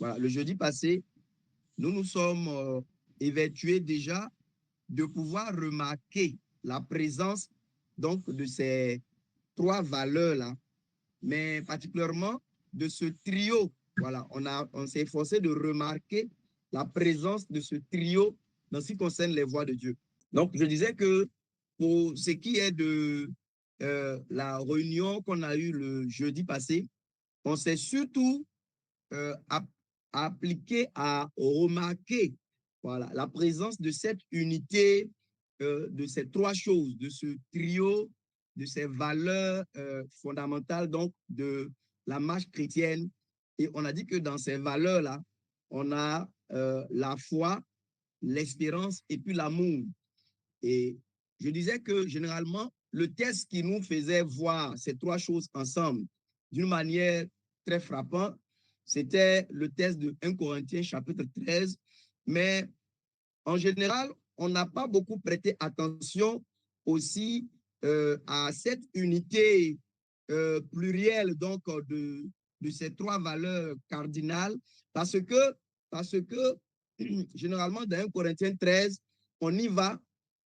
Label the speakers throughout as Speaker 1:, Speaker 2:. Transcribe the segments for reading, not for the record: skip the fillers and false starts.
Speaker 1: Voilà, le jeudi passé, nous nous sommes évertués déjà de pouvoir remarquer la présence donc de ces trois valeurs-là, mais particulièrement de ce trio. Voilà, on s'est efforcé de remarquer la présence de ce trio dans ce qui concerne les voies de Dieu. Donc, je disais que pour ce qui est de la réunion qu'on a eue le jeudi passé, on s'est surtout appliqué à remarquer voilà, la présence de cette unité, de ces trois choses, de ce trio, de ces valeurs fondamentales donc de la marche chrétienne. Et on a dit que dans ces valeurs-là, on a la foi, l'espérance et puis l'amour. Et je disais que généralement, le test qui nous faisait voir ces trois choses ensemble d'une manière très frappante, c'était le test de 1 Corinthiens chapitre 13. Mais en général, on n'a pas beaucoup prêté attention aussi à cette unité plurielle donc de ces trois valeurs cardinales parce que généralement dans 1 Corinthiens 13, on y va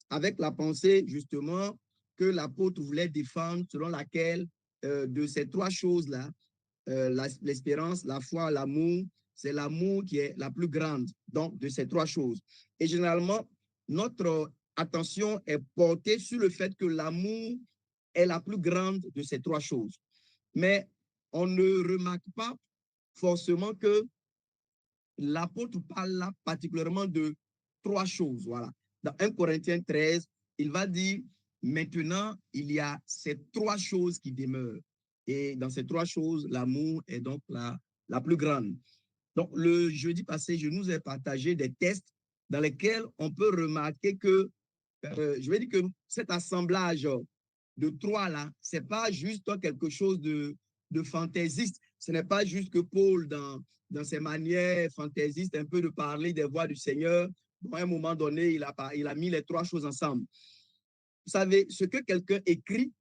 Speaker 1: avec la pensée justement que l'apôtre voulait défendre selon laquelle de ces trois choses-là, l'espérance, la foi, l'amour, c'est l'amour qui est la plus grande donc de ces trois choses. Et généralement, notre attention est portée sur le fait que l'amour est la plus grande de ces trois choses. Mais on ne remarque pas forcément que l'apôtre parle là particulièrement de trois choses. Voilà. Dans 1 Corinthiens 13, il va dire, maintenant, il y a ces trois choses qui demeurent. Et dans ces trois choses, l'amour est donc la plus grande. Donc, le jeudi passé, je nous ai partagé des tests dans lesquels on peut remarquer que, je vais dire que cet assemblage de trois là, ce n'est pas juste quelque chose de fantaisiste. Ce n'est pas juste que Paul, dans ses manières fantaisistes, un peu de parler des voies du Seigneur, à un moment donné, il a mis les trois choses ensemble. Vous savez, ce que quelqu'un écrit,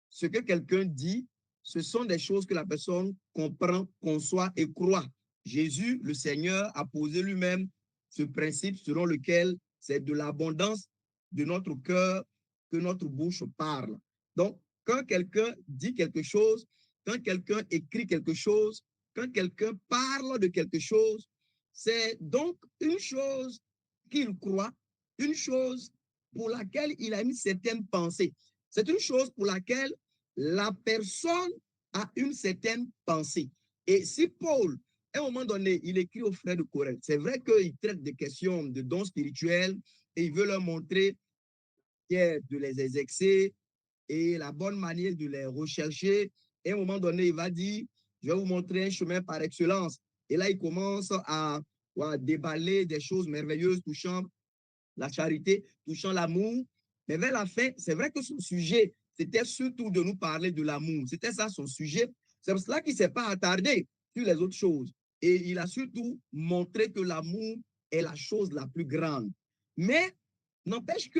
Speaker 1: ce que quelqu'un dit, ce sont des choses que la personne comprend, conçoit et croit. Jésus, le Seigneur, a posé lui-même ce principe selon lequel c'est de l'abondance de notre cœur que notre bouche parle. Donc, quand quelqu'un dit quelque chose, quand quelqu'un écrit quelque chose, quand quelqu'un parle de quelque chose, c'est donc une chose qu'il croit, une chose pour laquelle il a une certaine pensée. C'est une chose pour laquelle la personne a une certaine pensée. Et si Paul, à un moment donné, il écrit aux frères de Corinthe, c'est vrai qu'il traite des questions de dons spirituels et il veut leur montrer de les exercer et la bonne manière de les rechercher. Et à un moment donné, il va dire, je vais vous montrer un chemin par excellence. Et là, il commence à déballer des choses merveilleuses touchant la charité, touchant l'amour. Mais vers la fin, c'est vrai que son sujet, c'était surtout de nous parler de l'amour. C'était ça son sujet. C'est pour cela qu'il ne s'est pas attardé sur les autres choses. Et il a surtout montré que l'amour est la chose la plus grande. Mais n'empêche que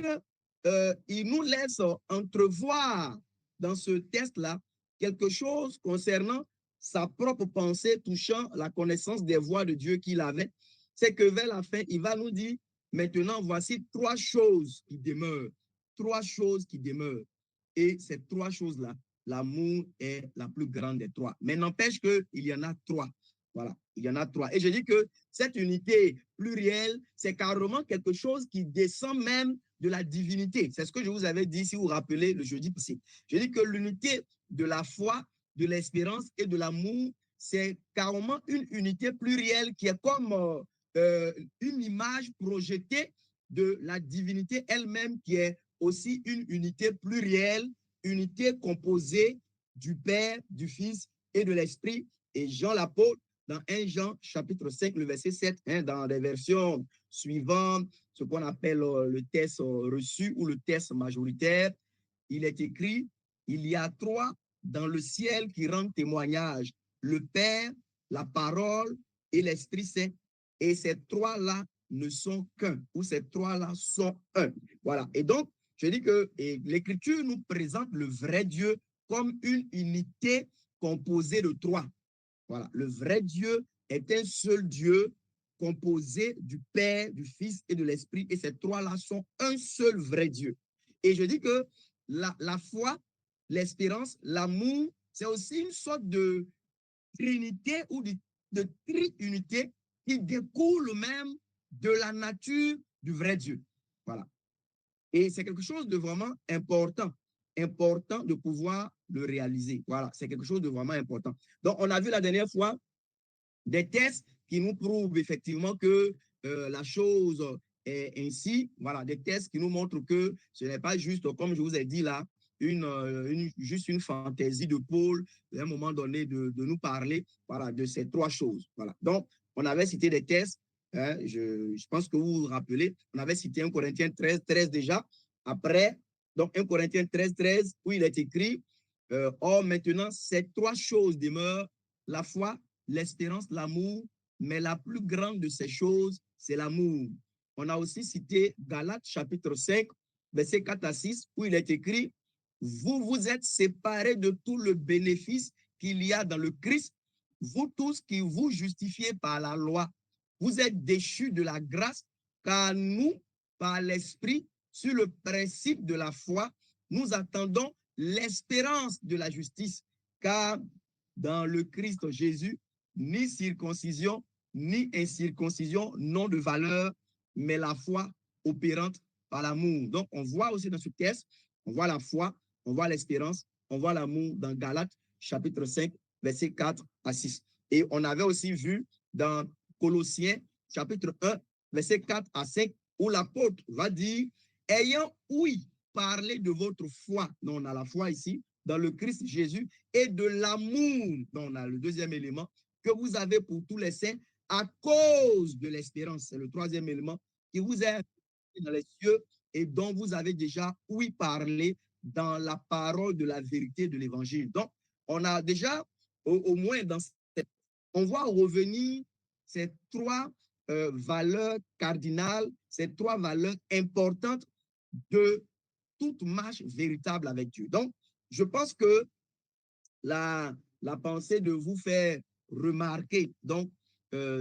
Speaker 1: il nous laisse entrevoir dans ce test-là quelque chose concernant sa propre pensée touchant la connaissance des voies de Dieu qu'il avait. C'est que vers la fin, il va nous dire, maintenant, voici trois choses qui demeurent. Trois choses qui demeurent. Et ces trois choses-là, l'amour est la plus grande des trois. Mais n'empêche qu'il y en a trois. Voilà, il y en a trois. Et je dis que cette unité plurielle, c'est carrément quelque chose qui descend même de la divinité. C'est ce que je vous avais dit, si vous vous rappelez, le jeudi passé. Je dis que l'unité de la foi, de l'espérance et de l'amour, c'est carrément une unité plurielle qui est comme une image projetée de la divinité elle-même, qui est aussi une unité plurielle, unité composée du Père, du Fils et de l'Esprit. Et Jean l'apôtre, dans 1 Jean chapitre 5, le verset 7, dans les versions suivantes, ce qu'on appelle le test reçu ou le test majoritaire, il est écrit, il y a trois dans le ciel qui rendent témoignage, le Père, la parole et l'Esprit Saint. Et ces trois-là ne sont qu'un, ou ces trois-là sont un. Voilà. Et donc, je dis que l'Écriture nous présente le vrai Dieu comme une unité composée de trois. Voilà. Le vrai Dieu est un seul Dieu composé du Père, du Fils et de l'Esprit. Et ces trois-là sont un seul vrai Dieu. Et je dis que la foi, l'espérance, l'amour, c'est aussi une sorte de trinité ou de triunité qui découle même de la nature du vrai Dieu. Voilà. Et c'est quelque chose de vraiment important de pouvoir le réaliser. Voilà, c'est quelque chose de vraiment important. Donc, on a vu la dernière fois des tests qui nous prouvent effectivement que la chose est ainsi. Voilà, des tests qui nous montrent que ce n'est pas juste, comme je vous ai dit là, juste une fantaisie de Paul, à un moment donné, de nous parler voilà, de ces trois choses. Voilà. Donc, on avait cité des tests. Hein, je pense que vous vous rappelez, on avait cité 1 Corinthiens 13, 13 déjà. Après, donc 1 Corinthiens 13, 13, où il est écrit, or maintenant, ces trois choses demeurent, la foi, l'espérance, l'amour, mais la plus grande de ces choses, c'est l'amour. On a aussi cité Galates chapitre 5, versets 4 à 6, où il est écrit, vous vous êtes séparés de tout le bénéfice qu'il y a dans le Christ, vous tous qui vous justifiez par la loi, vous êtes déchus de la grâce, car nous, par l'Esprit, sur le principe de la foi, nous attendons l'espérance de la justice, car dans le Christ Jésus, ni circoncision, ni incirconcision n'ont de valeur, mais la foi opérante par l'amour. Donc, on voit aussi dans ce texte, on voit la foi, on voit l'espérance, on voit l'amour dans Galates, chapitre 5, versets 4 à 6. Et on avait aussi vu dans Colossiens, chapitre 1, versets 4 à 5, où l'apôtre va dire, ayant, oui, parlé de votre foi, non, on a la foi ici, dans le Christ Jésus, et de l'amour, non, on a le deuxième élément, que vous avez pour tous les saints à cause de l'espérance. C'est le troisième élément qui vous est dans les cieux et dont vous avez déjà, oui, parlé dans la parole de la vérité de l'évangile. Donc, on a déjà, au moins dans cette, on voit revenir ces trois valeurs cardinales, ces trois valeurs importantes de toute marche véritable avec Dieu. Donc, je pense que la pensée de vous faire remarquer donc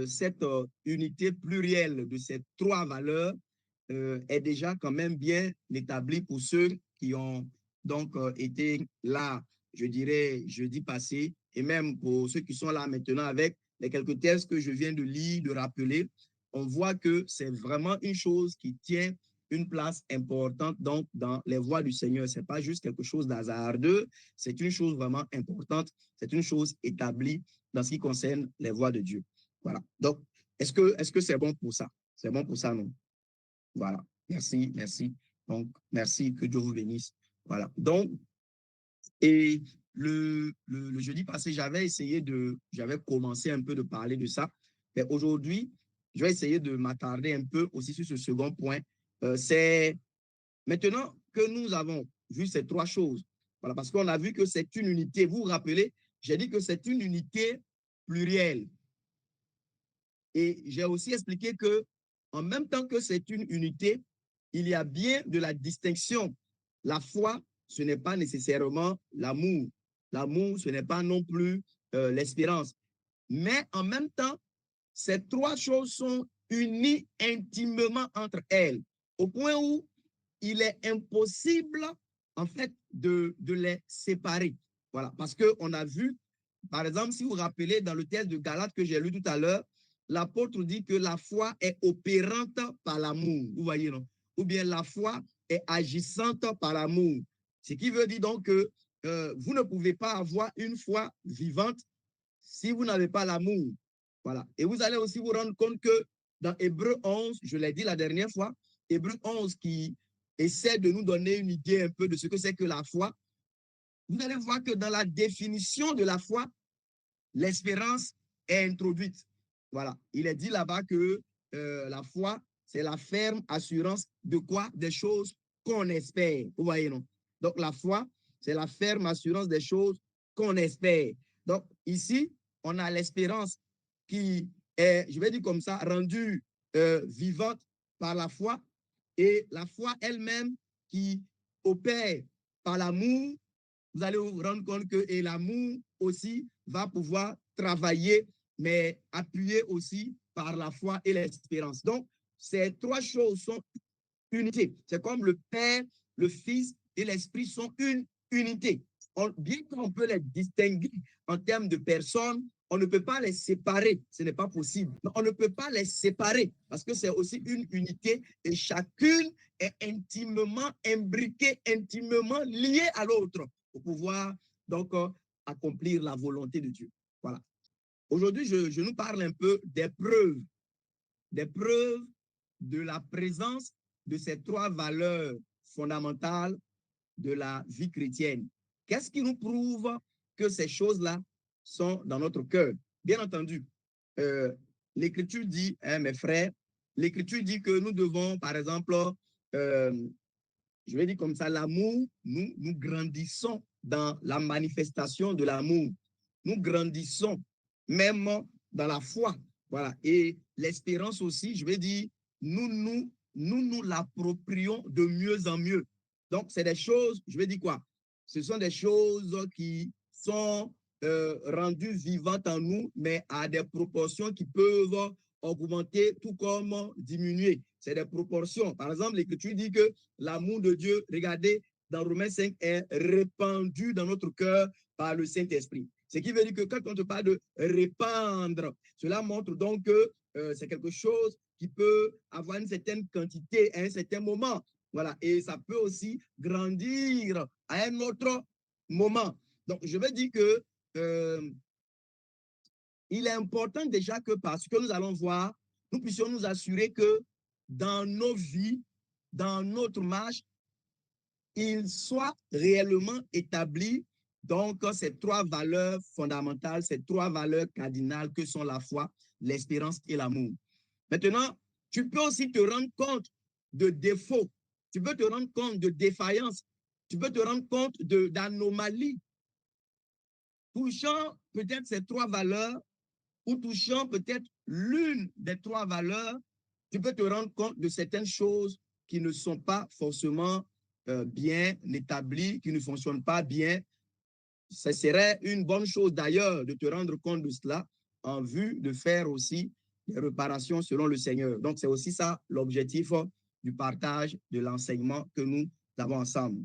Speaker 1: cette unité plurielle de ces trois valeurs est déjà quand même bien établie pour ceux qui ont donc été là, je dirais, jeudi passé, et même pour ceux qui sont là maintenant avec les quelques textes que je viens de lire, de rappeler, on voit que c'est vraiment une chose qui tient une place importante donc dans les voies du Seigneur. Ce n'est pas juste quelque chose d'hasardeux, c'est une chose vraiment importante, c'est une chose établie dans ce qui concerne les voies de Dieu. Voilà. Donc, est-ce que c'est bon pour ça? C'est bon pour ça, non? Voilà. Merci, merci. Donc, merci, que Dieu vous bénisse. Voilà. Donc, et le jeudi passé, j'avais commencé un peu de parler de ça. Mais aujourd'hui, je vais essayer de m'attarder un peu aussi sur ce second point. C'est maintenant que nous avons vu ces trois choses, voilà, parce qu'on a vu que c'est une unité. Vous vous rappelez, j'ai dit que c'est une unité plurielle. Et j'ai aussi expliqué que, en même temps que c'est une unité, il y a bien de la distinction. La foi, ce n'est pas nécessairement l'amour. L'amour, ce n'est pas non plus l'espérance. Mais en même temps, ces trois choses sont unies intimement entre elles, au point où il est impossible, en fait, de les séparer. Voilà, parce qu'on a vu, par exemple, si vous vous rappelez, dans le texte de Galates que j'ai lu tout à l'heure, l'apôtre dit que la foi est opérante par l'amour. Vous voyez, non? Ou bien la foi est agissante par l'amour. Ce qui veut dire donc que vous ne pouvez pas avoir une foi vivante si vous n'avez pas l'amour. Voilà. Et vous allez aussi vous rendre compte que dans Hébreu 11, je l'ai dit la dernière fois, Hébreu 11 qui essaie de nous donner une idée un peu de ce que c'est que la foi, vous allez voir que dans la définition de la foi, l'espérance est introduite. Voilà. Il est dit là-bas que la foi, c'est la ferme assurance de quoi? Des choses qu'on espère. Vous voyez, non? Donc, la foi, c'est la ferme assurance des choses qu'on espère. Donc, ici, on a l'espérance qui est, je vais dire comme ça, rendue vivante par la foi et la foi elle-même qui opère par l'amour. Vous allez vous rendre compte que et l'amour aussi va pouvoir travailler mais appuyé aussi par la foi et l'espérance. Donc, ces trois choses sont unité. C'est comme le Père, le Fils et l'Esprit sont une unité. Bien qu'on peut les distinguer en termes de personnes, on ne peut pas les séparer. Ce n'est pas possible. On ne peut pas les séparer parce que c'est aussi une unité et chacune est intimement imbriquée, intimement liée à l'autre pour pouvoir donc accomplir la volonté de Dieu. Voilà. Aujourd'hui, je nous parle un peu des preuves de la présence de ces trois valeurs fondamentales de la vie chrétienne. Qu'est-ce qui nous prouve que ces choses-là sont dans notre cœur? Bien entendu, l'Écriture dit, hein, mes frères, l'Écriture dit que nous devons, par exemple, je vais dire comme ça, l'amour, nous grandissons dans la manifestation de l'amour. Nous grandissons même dans la foi. Voilà. Et l'espérance aussi, je vais dire, nous l'approprions de mieux en mieux. Donc, c'est des choses, je vais dire quoi? Ce sont des choses qui sont rendues vivantes en nous, mais à des proportions qui peuvent augmenter tout comme diminuer. C'est des proportions. Par exemple, l'Écriture dit que l'amour de Dieu, regardez, dans Romains 5, est répandu dans notre cœur par le Saint-Esprit. Ce qui veut dire que quand on te parle de répandre, cela montre donc que c'est quelque chose qui peut avoir une certaine quantité à un certain moment. Voilà. Et ça peut aussi grandir à un autre moment. Donc, je veux dire que il est important déjà que parce que nous allons voir, nous puissions nous assurer que dans nos vies, dans notre marche, il soit réellement établi donc ces trois valeurs fondamentales, ces trois valeurs cardinales que sont la foi, l'espérance et l'amour. Maintenant, tu peux aussi te rendre compte de défauts, tu peux te rendre compte de défaillances, tu peux te rendre compte d'anomalies touchant peut-être ces trois valeurs ou touchant peut-être l'une des trois valeurs, tu peux te rendre compte de certaines choses qui ne sont pas forcément bien établies, qui ne fonctionnent pas bien. Ce serait une bonne chose d'ailleurs de te rendre compte de cela en vue de faire aussi des réparations selon le Seigneur. Donc, c'est aussi ça l'objectif du partage de l'enseignement que nous avons ensemble.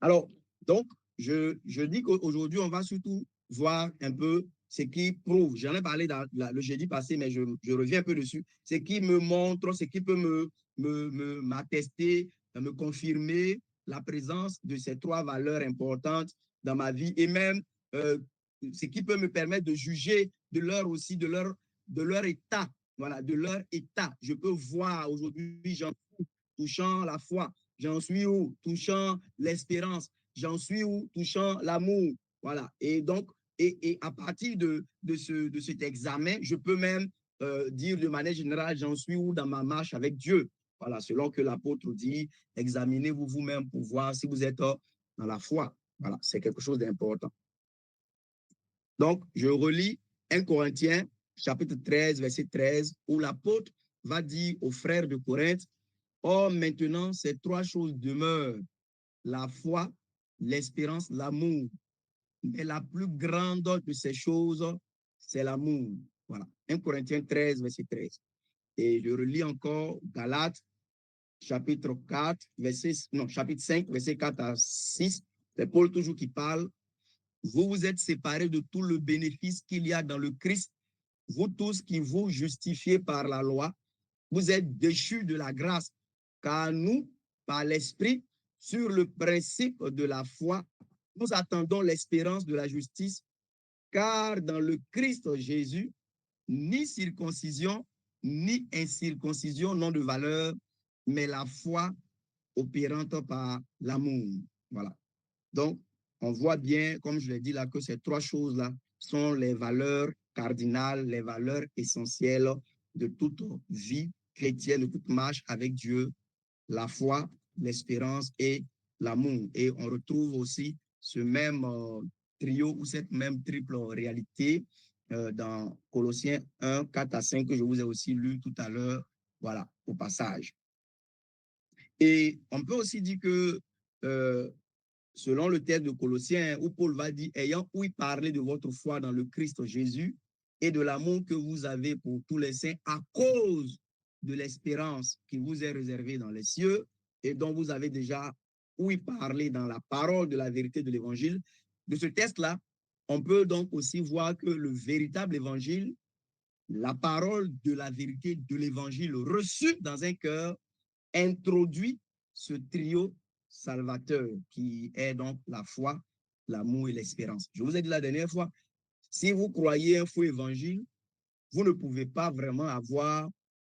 Speaker 1: Alors, donc, je dis qu'aujourd'hui, on va surtout voir un peu ce qui prouve, j'en ai parlé le jeudi passé, mais je reviens un peu dessus, ce qui me montre, ce qui peut m'attester, me confirmer la présence de ces trois valeurs importantes dans ma vie et même ce qui peut me permettre de juger de leur aussi, de leur état, voilà, de leur état. Je peux voir aujourd'hui, j'en suis touchant la foi, j'en suis où touchant l'espérance, j'en suis où touchant l'amour, voilà. Et donc, et à partir de cet examen, je peux même dire de manière générale, j'en suis où dans ma marche avec Dieu. Voilà, selon que l'apôtre dit, examinez-vous vous-même pour voir si vous êtes dans la foi. Voilà, c'est quelque chose d'important. Donc, je relis 1 Corinthiens, chapitre 13, verset 13, où l'apôtre va dire aux frères de Corinthe, or maintenant, ces trois choses demeurent, la foi, l'espérance, l'amour. Mais la plus grande de ces choses, c'est l'amour. Voilà. 1 Corinthiens 13, verset 13. Et je relis encore Galates, chapitre 4, chapitre 5, verset 4 à 6. C'est Paul toujours qui parle. Vous vous êtes séparés de tout le bénéfice qu'il y a dans le Christ. Vous tous qui vous justifiez par la loi, vous êtes déchus de la grâce. Car nous, par l'Esprit, sur le principe de la foi, nous attendons l'espérance de la justice, car dans le Christ Jésus, ni circoncision, ni incirconcision n'ont de valeur, mais la foi opérante par l'amour. Voilà. Donc, on voit bien, comme je l'ai dit là, que ces trois choses-là sont les valeurs cardinales, les valeurs essentielles de toute vie chrétienne, de toute marche avec Dieu, la foi, l'espérance et l'amour. Et on retrouve aussi ce même trio ou cette même triple réalité dans Colossiens 1, 4 à 5 que je vous ai aussi lu tout à l'heure, voilà, au passage. Et on peut aussi dire que selon le texte de Colossiens, où Paul va dire, ayant ouï parler de votre foi dans le Christ Jésus et de l'amour que vous avez pour tous les saints à cause de l'espérance qui vous est réservée dans les cieux et dont vous avez déjà ouï parler dans la parole de la vérité de l'évangile. De ce texte-là, on peut donc aussi voir que le véritable évangile, la parole de la vérité de l'évangile reçue dans un cœur, introduit ce trio salvateur qui est donc la foi, l'amour et l'espérance. Je vous ai dit la dernière fois, si vous croyez un faux évangile, vous ne pouvez pas vraiment avoir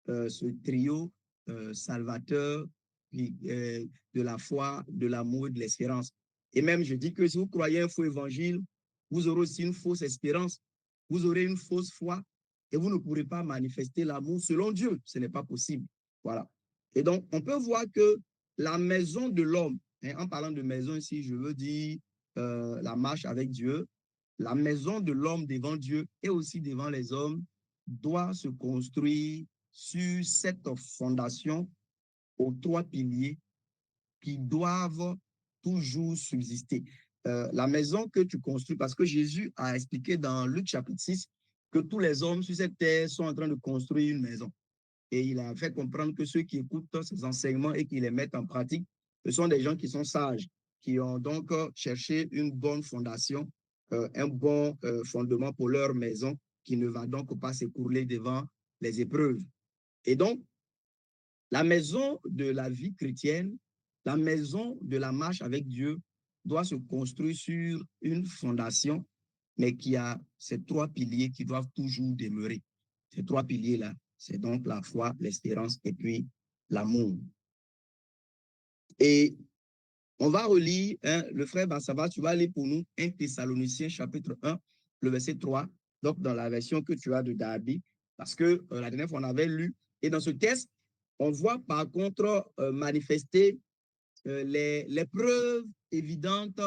Speaker 1: ce trio salvateur de la foi, de l'amour et de l'espérance. Et même, je dis que si vous croyez un faux évangile, vous aurez aussi une fausse espérance, vous aurez une fausse foi et vous ne pourrez pas manifester l'amour selon Dieu. Ce n'est pas possible. Voilà. Et donc, on peut voir que la maison de l'homme, hein, en parlant de maison ici, je veux dire la marche avec Dieu, la maison de l'homme devant Dieu et aussi devant les hommes doit se construire sur cette fondation aux trois piliers qui doivent toujours subsister. La maison que tu construis, parce que Jésus a expliqué dans Luc chapitre 6 que tous les hommes sur cette terre sont en train de construire une maison. Et il a fait comprendre que ceux qui écoutent ces enseignements et qui les mettent en pratique, ce sont des gens qui sont sages, qui ont donc cherché une bonne fondation, un bon fondement pour leur maison, qui ne va donc pas s'écrouler devant les épreuves. Et donc, la maison de la vie chrétienne, la maison de la marche avec Dieu doit se construire sur une fondation, mais qui a ces trois piliers qui doivent toujours demeurer. Ces trois piliers-là, c'est donc la foi, l'espérance et puis l'amour. Et on va relire, hein, le frère Bassava, tu vas aller pour nous 1 Thessaloniciens chapitre 1, le verset 3, donc dans la version que tu as de Darby, parce que la dernière fois on avait lu, et dans ce texte, on voit par contre manifester les preuves évidentes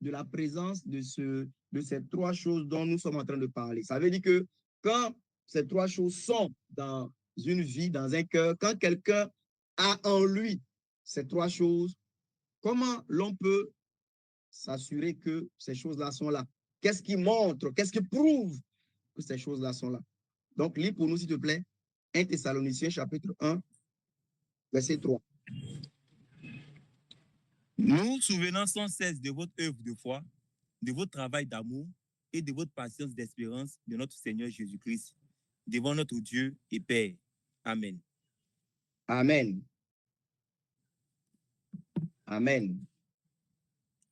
Speaker 1: de la présence de ces trois choses dont nous sommes en train de parler. Ça veut dire que quand ces trois choses sont dans une vie, dans un cœur, quand quelqu'un a en lui ces trois choses, comment l'on peut s'assurer que ces choses-là sont là? Qu'est-ce qui montre, qu'est-ce qui prouve que ces choses-là sont là? Donc, lis pour nous, s'il te plaît, 1 Thessaloniciens, chapitre 1, verset 3.
Speaker 2: Nous souvenons sans cesse de votre œuvre de foi, de votre travail d'amour et de votre patience d'espérance de notre Seigneur Jésus-Christ, devant notre Dieu et Père. Amen.
Speaker 1: Amen. Amen.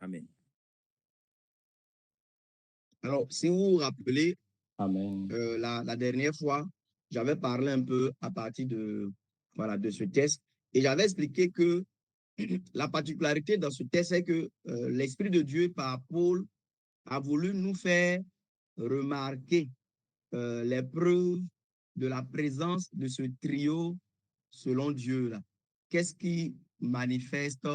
Speaker 2: Amen.
Speaker 1: Alors, si vous vous rappelez,
Speaker 3: Amen.
Speaker 1: La dernière fois, j'avais parlé un peu à partir voilà, de ce test et j'avais expliqué que la particularité dans ce test, c'est que l'Esprit de Dieu, par Paul, a voulu nous faire remarquer les preuves de la présence de ce trio selon Dieu là. Qu'est-ce qui manifeste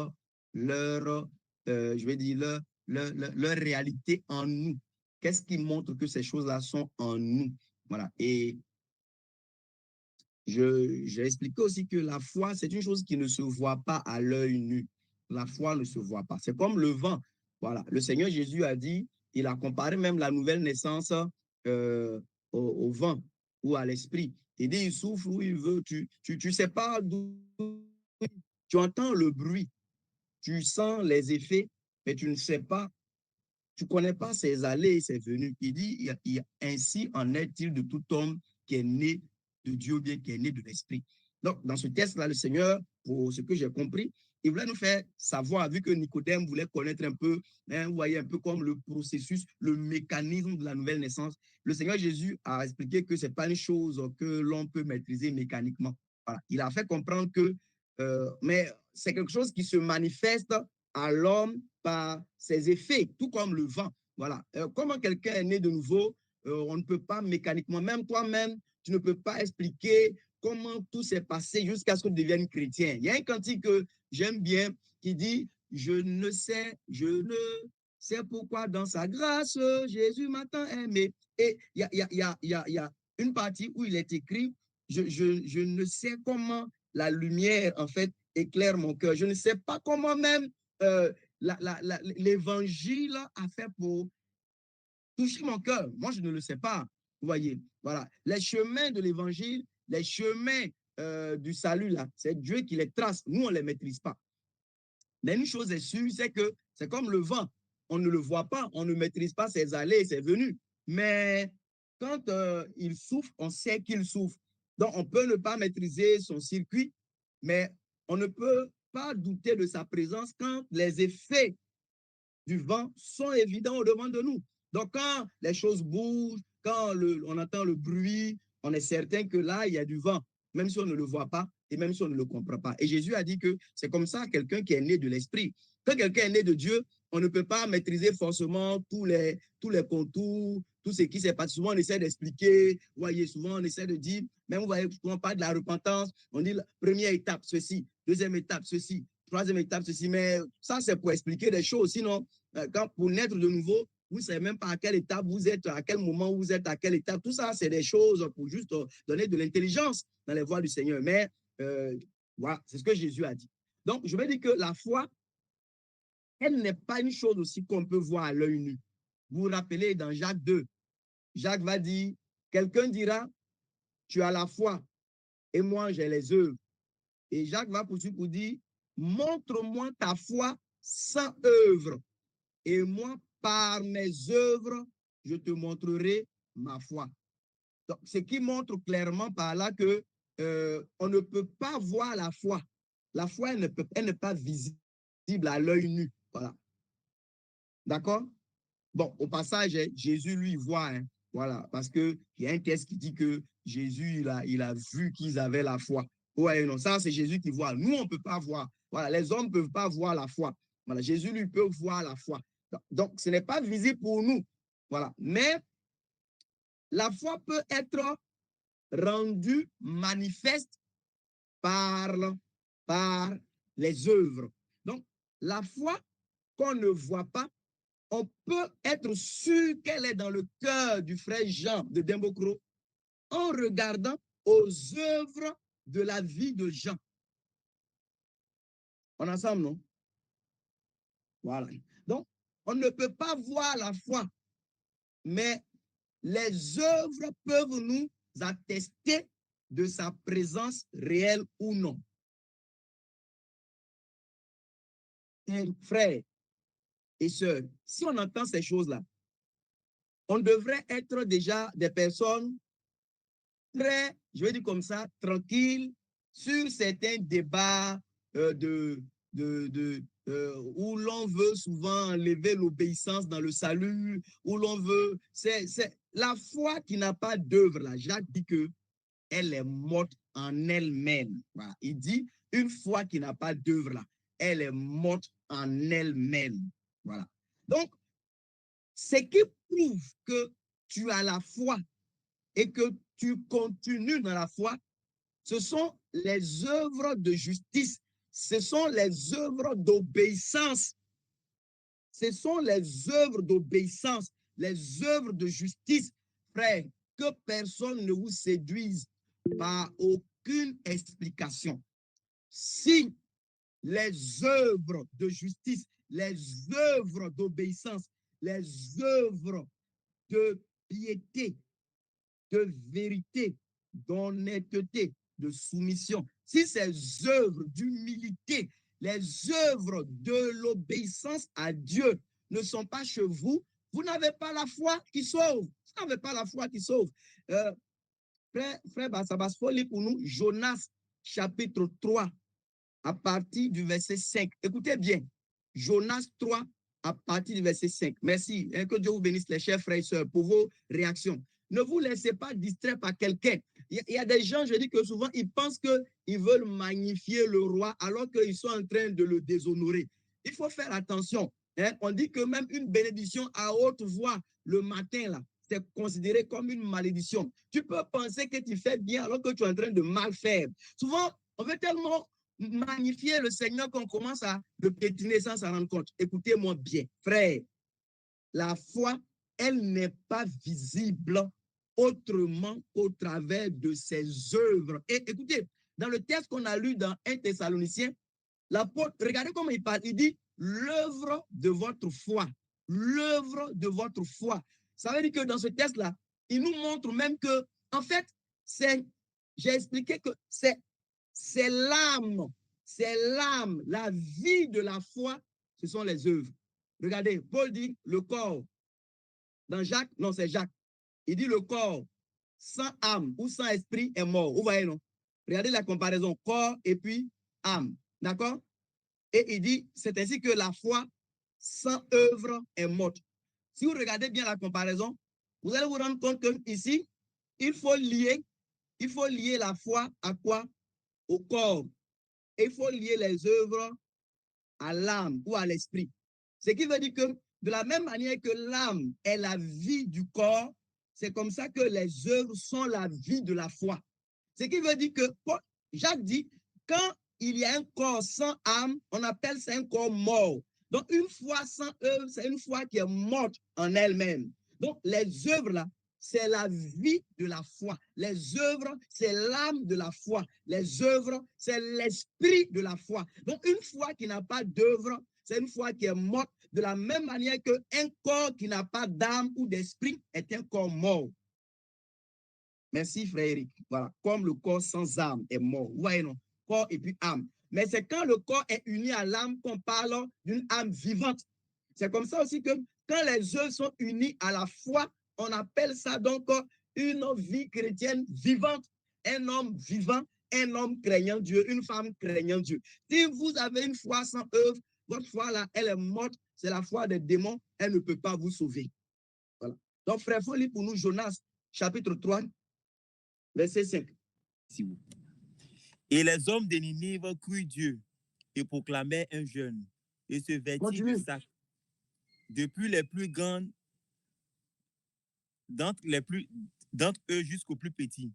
Speaker 1: leur, je vais dire, leur réalité en nous? Qu'est-ce qui montre que ces choses-là sont en nous? Voilà. Et j'ai expliqué aussi que la foi, c'est une chose qui ne se voit pas à l'œil nu. La foi ne se voit pas. C'est comme le vent. Voilà. Le Seigneur Jésus a dit, il a comparé même la nouvelle naissance au vent ou à l'esprit. Il dit, il souffle où il veut. Tu sais pas d'où. Tu entends le bruit. Tu sens les effets, mais tu ne sais pas. Tu ne connais pas ses allées et ses venues. Il dit, ainsi en est-il de tout homme qui est né de Dieu, bien qui est né de l'Esprit. Donc, dans ce texte-là, le Seigneur, pour ce que j'ai compris, il voulait nous faire savoir, vu que Nicodème voulait connaître un peu, hein, vous voyez, un peu comme le processus, le mécanisme de la nouvelle naissance. Le Seigneur Jésus a expliqué que ce n'est pas une chose que l'on peut maîtriser mécaniquement. Voilà. Il a fait comprendre que, mais c'est quelque chose qui se manifeste à l'homme par ses effets, tout comme le vent. Voilà. Comment quelqu'un est né de nouveau, on ne peut pas mécaniquement, même toi-même, tu ne peux pas expliquer comment tout s'est passé jusqu'à ce que tu deviennes chrétien. Il y a un cantique que j'aime bien qui dit, je ne sais pourquoi dans sa grâce, Jésus m'a tant aimé. Et il y a une partie où il est écrit, je ne sais comment la lumière, en fait, éclaire mon cœur. Je ne sais pas comment même l'évangile a fait pour toucher mon cœur. Moi, je ne le sais pas. Vous voyez, voilà. Les chemins de l'évangile, les chemins du salut, là, c'est Dieu qui les trace. Nous, on ne les maîtrise pas. Mais une chose est sûre, c'est que c'est comme le vent. On ne le voit pas, on ne maîtrise pas ses allées et ses venues. Mais quand il souffle, on sait qu'il souffle. Donc, on peut ne pas maîtriser son circuit, mais on ne peut pas douter de sa présence quand les effets du vent sont évidents au-devant de nous. Donc, quand les choses bougent, quand on entend le bruit, on est certain que là, il y a du vent, même si on ne le voit pas et même si on ne le comprend pas. Et Jésus a dit que c'est comme ça quelqu'un qui est né de l'esprit. Quand quelqu'un est né de Dieu, on ne peut pas maîtriser forcément tous les contours, tout ce qui s'est passé. Souvent, on essaie d'expliquer, vous voyez, souvent, on essaie de dire, même vous voyez, quand on parle de la repentance, on dit première étape, ceci, deuxième étape, ceci, troisième étape, ceci. Mais ça, c'est pour expliquer des choses. Sinon, quand pour naître de nouveau, vous ne savez même pas à quelle étape vous êtes, à quel moment vous êtes, à quelle étape. Tout ça, c'est des choses pour juste donner de l'intelligence dans les voies du Seigneur. Mais voilà, c'est ce que Jésus a dit. Donc, je vais dire que la foi, elle n'est pas une chose aussi qu'on peut voir à l'œil nu. Vous vous rappelez dans Jacques 2, Jacques va dire, quelqu'un dira, tu as la foi et moi j'ai les œuvres. Et Jacques va poursuivre pour dire, montre-moi ta foi sans œuvre. Et moi, par mes œuvres, je te montrerai ma foi. Donc, ce qui montre clairement par là que on ne peut pas voir la foi. La foi, elle n'est pas visible à l'œil nu. Voilà. D'accord? Bon, au passage, Jésus, lui, voit. Hein, voilà, parce qu'il y a un texte qui dit que Jésus, il a vu qu'ils avaient la foi. Ouais, non, ça, c'est Jésus qui voit. Nous, on ne peut pas voir. Voilà, les hommes ne peuvent pas voir la foi. Voilà, Jésus, lui, peut voir la foi. Donc, ce n'est pas visible pour nous. Voilà, mais la foi peut être rendue manifeste par les œuvres. Donc, la foi qu'on ne voit pas, on peut être sûr qu'elle est dans le cœur du frère Jean de Dembocro en regardant aux œuvres de la vie de Jean. On est ensemble, non? Voilà. Donc, on ne peut pas voir la foi, mais les œuvres peuvent nous attester de sa présence réelle ou non. Et frères et sœurs, si on entend ces choses-là, on devrait être déjà des personnes très, je vais dire comme ça, tranquilles sur certains débats où l'on veut souvent enlever l'obéissance dans le salut, où l'on veut, c'est la foi qui n'a pas d'œuvre là. Jacques dit que elle est morte en elle-même. Voilà. Il dit une foi qui n'a pas d'œuvre là, elle est morte en elle-même. Voilà. Donc, ce qui prouve que tu as la foi et que tu continues dans la foi, ce sont les œuvres de justice, ce sont les œuvres d'obéissance. Ce sont les œuvres d'obéissance, les œuvres de justice. Frère, que personne ne vous séduise par aucune explication. Si les œuvres de justice, les œuvres d'obéissance, les œuvres de piété, de vérité, d'honnêteté, de soumission, si ces œuvres d'humilité, les œuvres de l'obéissance à Dieu ne sont pas chez vous, vous n'avez pas la foi qui sauve. Vous n'avez pas la foi qui sauve. Frère Bassabas, il faut lire pour nous Jonas chapitre 3 à partir du verset 5. Écoutez bien, Jonas 3 à partir du verset 5. Merci. Et que Dieu vous bénisse, les chers frères et sœurs, pour vos réactions. Ne vous laissez pas distraire par quelqu'un. Il y a des gens, je dis que souvent, ils pensent qu'ils veulent magnifier le roi alors qu'ils sont en train de le déshonorer. Il faut faire attention. Hein? On dit que même une bénédiction à haute voix le matin, là, c'est considéré comme une malédiction. Tu peux penser que tu fais bien alors que tu es en train de mal faire. Souvent, on veut tellement magnifier le Seigneur qu'on commence à le piétiner sans s'en rendre compte. Écoutez-moi bien, frère, la foi, elle n'est pas visible autrement qu'au travers de ses œuvres. Et écoutez, dans le texte qu'on a lu dans 1 Thessaloniciens, l'apôtre, regardez comment il parle, il dit, l'œuvre de votre foi. L'œuvre de votre foi. Ça veut dire que dans ce texte-là, il nous montre même que, en fait, j'ai expliqué que c'est l'âme, la vie de la foi, ce sont les œuvres. Regardez, Paul dit le corps. Dans Jacques, non, c'est Jacques. Il dit le corps sans âme ou sans esprit est mort. Vous voyez, non? Regardez la comparaison, corps et puis âme. D'accord? Et il dit, c'est ainsi que la foi sans œuvre est morte. Si vous regardez bien la comparaison, vous allez vous rendre compte qu'ici, il faut lier la foi à quoi? Au corps. Et il faut lier les œuvres à l'âme ou à l'esprit. Ce qui veut dire que de la même manière que l'âme est la vie du corps, c'est comme ça que les œuvres sont la vie de la foi. Ce qui veut dire que Jacques dit, quand il y a un corps sans âme, on appelle ça un corps mort. Donc, une foi sans œuvre, c'est une foi qui est morte en elle-même. Donc, les œuvres là, c'est la vie de la foi. Les œuvres, c'est l'âme de la foi. Les œuvres, c'est l'esprit de la foi. Donc, une foi qui n'a pas d'œuvre, c'est une foi qui est morte de la même manière qu'un corps qui n'a pas d'âme ou d'esprit est un corps mort. Merci, frère Eric. Voilà, comme le corps sans âme est mort. Vous voyez, non? Corps et puis âme. Mais c'est quand le corps est uni à l'âme qu'on parle d'une âme vivante. C'est comme ça aussi que quand les œuvres sont unies à la foi, on appelle ça donc une vie chrétienne vivante. Un homme vivant, un homme craignant Dieu, une femme craignant Dieu. Si vous avez une foi sans œuvre, votre foi là, elle est morte. C'est la foi des démons. Elle ne peut pas vous sauver. Voilà. Donc, frère, il faut lire pour nous Jonas, chapitre 3, verset 5.
Speaker 2: Et les hommes de Ninive crurent Dieu et proclamaient un jeûne et se vêtirent de sac. Depuis les plus grands d'entre eux jusqu'aux plus petits.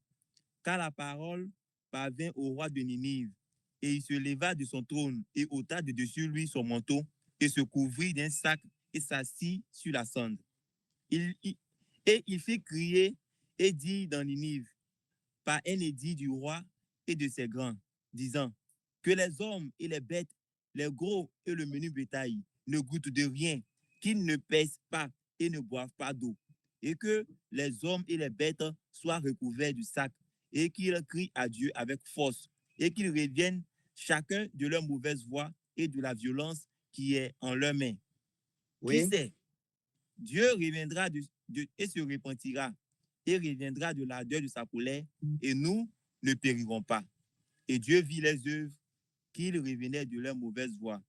Speaker 2: Car la parole parvint au roi de Ninive, et il se leva de son trône et ôta de dessus lui son manteau et se couvrit d'un sac et s'assit sur la cendre. Et il fit crier et dit dans Ninive, par un édit du roi et de ses grands, disant que les hommes et les bêtes, les gros et le menu bétail ne goûtent de rien, qu'ils ne pèsent pas et ne boivent pas d'eau, et que les hommes et les bêtes soient recouverts du sac, et qu'ils crient à Dieu avec force, et qu'ils reviennent chacun de leur mauvaise voie et de la violence qui est en leurs mains. Oui. Qui sait? Dieu reviendra et se repentira, et reviendra de l'ardeur de sa colère, et nous ne périrons pas. Et Dieu vit les œuvres qu'ils revenaient de leur mauvaise voie.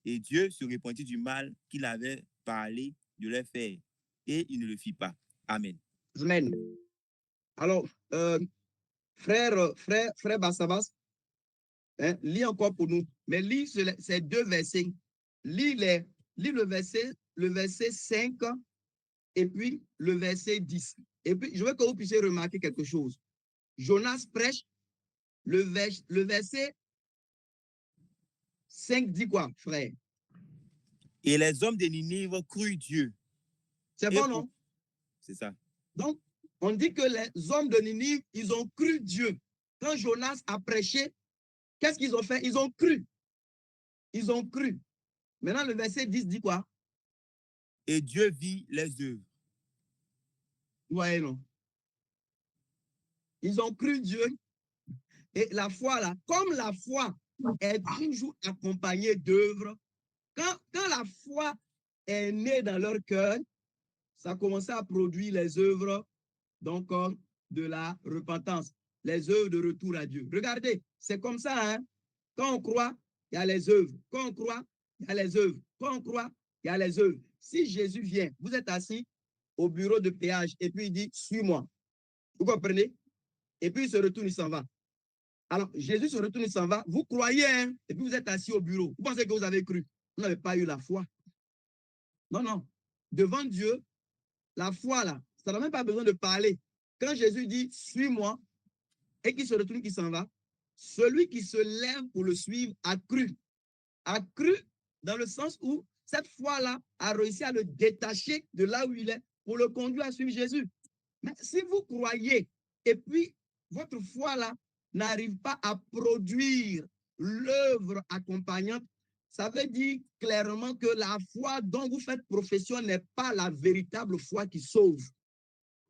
Speaker 2: Et Dieu se repentit du mal qu'il avait parlé de leur faire, et il ne le fit pas. Amen.
Speaker 1: Amen. Alors, frère Bassabas, hein, lis encore pour nous, mais lis ces deux versets. Lis le verset 5 et puis le verset 10. Et puis, je veux que vous puissiez remarquer quelque chose. Jonas prêche, le verset 5 dit quoi, frère?
Speaker 2: Et les hommes de Ninive crurent Dieu.
Speaker 1: C'est bon, non?
Speaker 2: C'est ça. Donc,
Speaker 1: on dit que les hommes de Ninive, ils ont cru Dieu. Quand Jonas a prêché, qu'est-ce qu'ils ont fait? Ils ont cru. Ils ont cru. Maintenant, le verset 10 dit quoi?
Speaker 2: Et Dieu vit les œuvres.
Speaker 1: Ouais, non. Ils ont cru Dieu. Et la foi, là, comme la foi est toujours accompagnée d'œuvres, quand la foi est née dans leur cœur, ça a commencé à produire les œuvres donc de la repentance, les œuvres de retour à Dieu. Regardez, c'est comme ça, hein? Quand on croit, il y a les œuvres. Quand on croit, il y a les œuvres. Quand on croit, il y a les œuvres. Si Jésus vient, vous êtes assis au bureau de péage et puis il dit, suis-moi. Vous comprenez? Et puis il se retourne, il s'en va. Alors, Jésus se retourne, il s'en va. Vous croyez, hein? Et puis vous êtes assis au bureau. Vous pensez que vous avez cru. Vous n'avez pas eu la foi. Non, non. Devant Dieu, la foi, là, ça n'a même pas besoin de parler. Quand Jésus dit, suis-moi, et qu'il se retourne, qu'il s'en va, celui qui se lève pour le suivre a cru. A cru dans le sens où cette foi-là a réussi à le détacher de là où il est pour le conduire à suivre Jésus. Mais si vous croyez et puis votre foi-là n'arrive pas à produire l'œuvre accompagnante, ça veut dire clairement que la foi dont vous faites profession n'est pas la véritable foi qui sauve.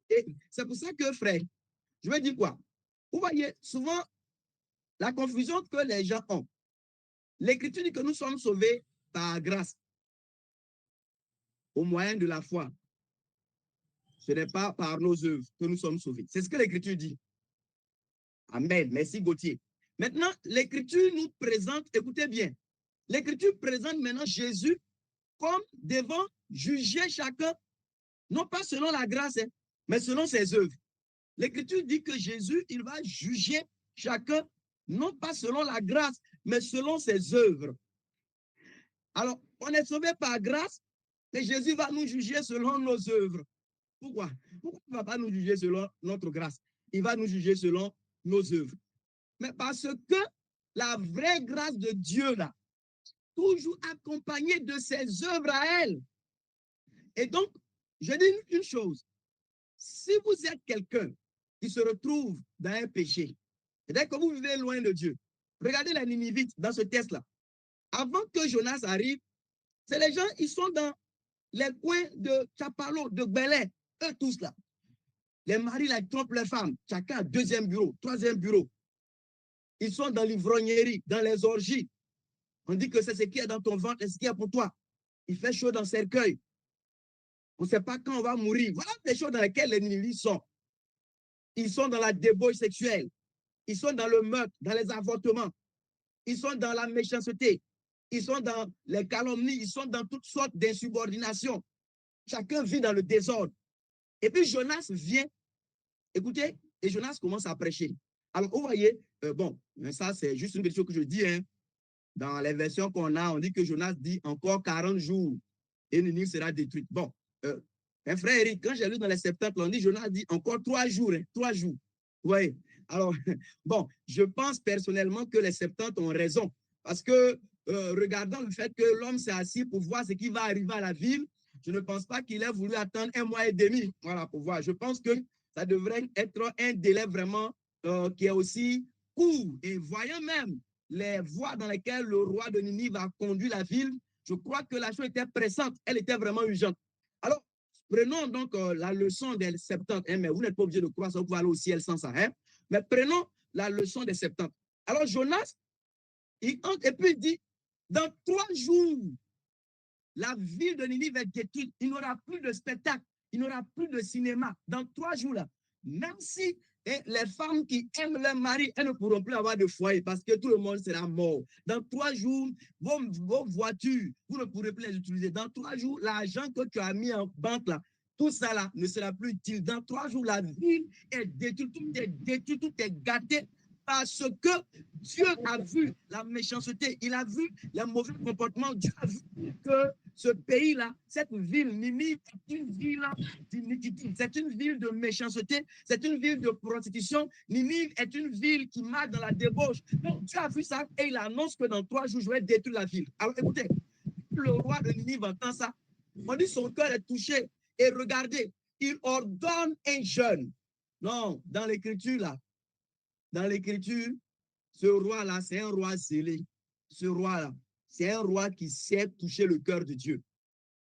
Speaker 1: Et c'est pour ça que, frère, je veux dire quoi? Vous voyez, souvent, la confusion que les gens ont. L'Écriture dit que nous sommes sauvés par grâce, au moyen de la foi. Ce n'est pas par nos œuvres que nous sommes sauvés. C'est ce que l'Écriture dit. Amen. Merci, Gauthier. Maintenant, l'Écriture nous présente, écoutez bien, l'Écriture présente maintenant Jésus comme devant juger chacun, non pas selon la grâce, mais selon ses œuvres. L'Écriture dit que Jésus, il va juger chacun, non pas selon la grâce, mais selon ses œuvres. Alors, on est sauvé par grâce, mais Jésus va nous juger selon nos œuvres. Pourquoi? Pourquoi il ne va pas nous juger selon notre grâce? Il va nous juger selon nos œuvres. Mais parce que la vraie grâce de Dieu, là, toujours accompagnée de ses œuvres à elle. Et donc, je dis une chose. Si vous êtes quelqu'un qui se retrouve dans un péché, c'est-à-dire que vous vivez loin de Dieu, regardez les Ninivites dans ce test-là. Avant que Jonas arrive, c'est les gens, ils sont dans les coins de Chapalo, de Belay, eux tous là. Les maris, là, ils trompent les femmes. Chacun a deuxième bureau, troisième bureau. Ils sont dans l'ivrognerie, dans les orgies. On dit que c'est ce qui est dans ton ventre et ce qui est pour toi. Il fait chaud dans le cercueil. On ne sait pas quand on va mourir. Voilà les choses dans lesquelles les Ninivites sont. Ils sont dans la débauche sexuelle. Ils sont dans le meurtre, dans les avortements. Ils sont dans la méchanceté. Ils sont dans les calomnies. Ils sont dans toutes sortes d'insubordination. Chacun vit dans le désordre. Et puis Jonas vient, écoutez, et Jonas commence à prêcher. Alors, vous voyez, bon, ça c'est juste une petite chose que je dis, hein. Dans les versions qu'on a, on dit que Jonas dit encore 40 jours et Ninive sera détruite. Bon, un frère Eric, quand j'ai lu dans les Septante, on dit Jonas dit encore 3 jours, hein, 3 jours. Vous voyez, alors, bon, je pense personnellement que les Septante ont raison parce que regardant le fait que l'homme s'est assis pour voir ce qui va arriver à la ville, je ne pense pas qu'il ait voulu attendre 1 mois et demi, voilà, pour voir. Je pense que ça devrait être un délai vraiment qui est aussi court. Et voyant même les voies dans lesquelles le roi de Ninive a conduit la ville, je crois que la chose était pressante, elle était vraiment urgente. Alors, prenons donc la leçon des Septante, hein, mais vous n'êtes pas obligé de croire ça, vous pouvez aller au ciel sans ça. Hein, mais prenons la leçon des Septante. Alors, Jonas, il entre et puis il dit, dans 3 jours, la ville de Ninive est détruite. Il n'y aura plus de spectacle, il n'y aura plus de cinéma. Dans 3 jours, là, même si les femmes qui aiment leur mari, elles ne pourront plus avoir de foyer parce que tout le monde sera mort. Dans 3 jours, vos voitures, vous ne pourrez plus les utiliser. Dans 3 jours, l'argent que tu as mis en banque, là, tout ça là, ne sera plus utile. Dans 3 jours, la ville est détruite, tout est détruit, tout est gâté. Parce que Dieu a vu la méchanceté, il a vu les mauvais comportements, Dieu a vu que ce pays-là, cette ville, Ninive, est une ville d'iniquité, c'est une ville de méchanceté, c'est une ville de prostitution. Ninive est une ville qui marche dans la débauche. Donc Dieu a vu ça et il annonce que dans 3 jours, je vais détruire la ville. Alors écoutez, le roi de Ninive entend ça, on dit son cœur est touché et regardez, il ordonne un jeûne. Non, dans l'écriture là, dans l'écriture, ce roi-là, c'est un roi zélé. Ce roi-là, c'est un roi qui sait toucher le cœur de Dieu.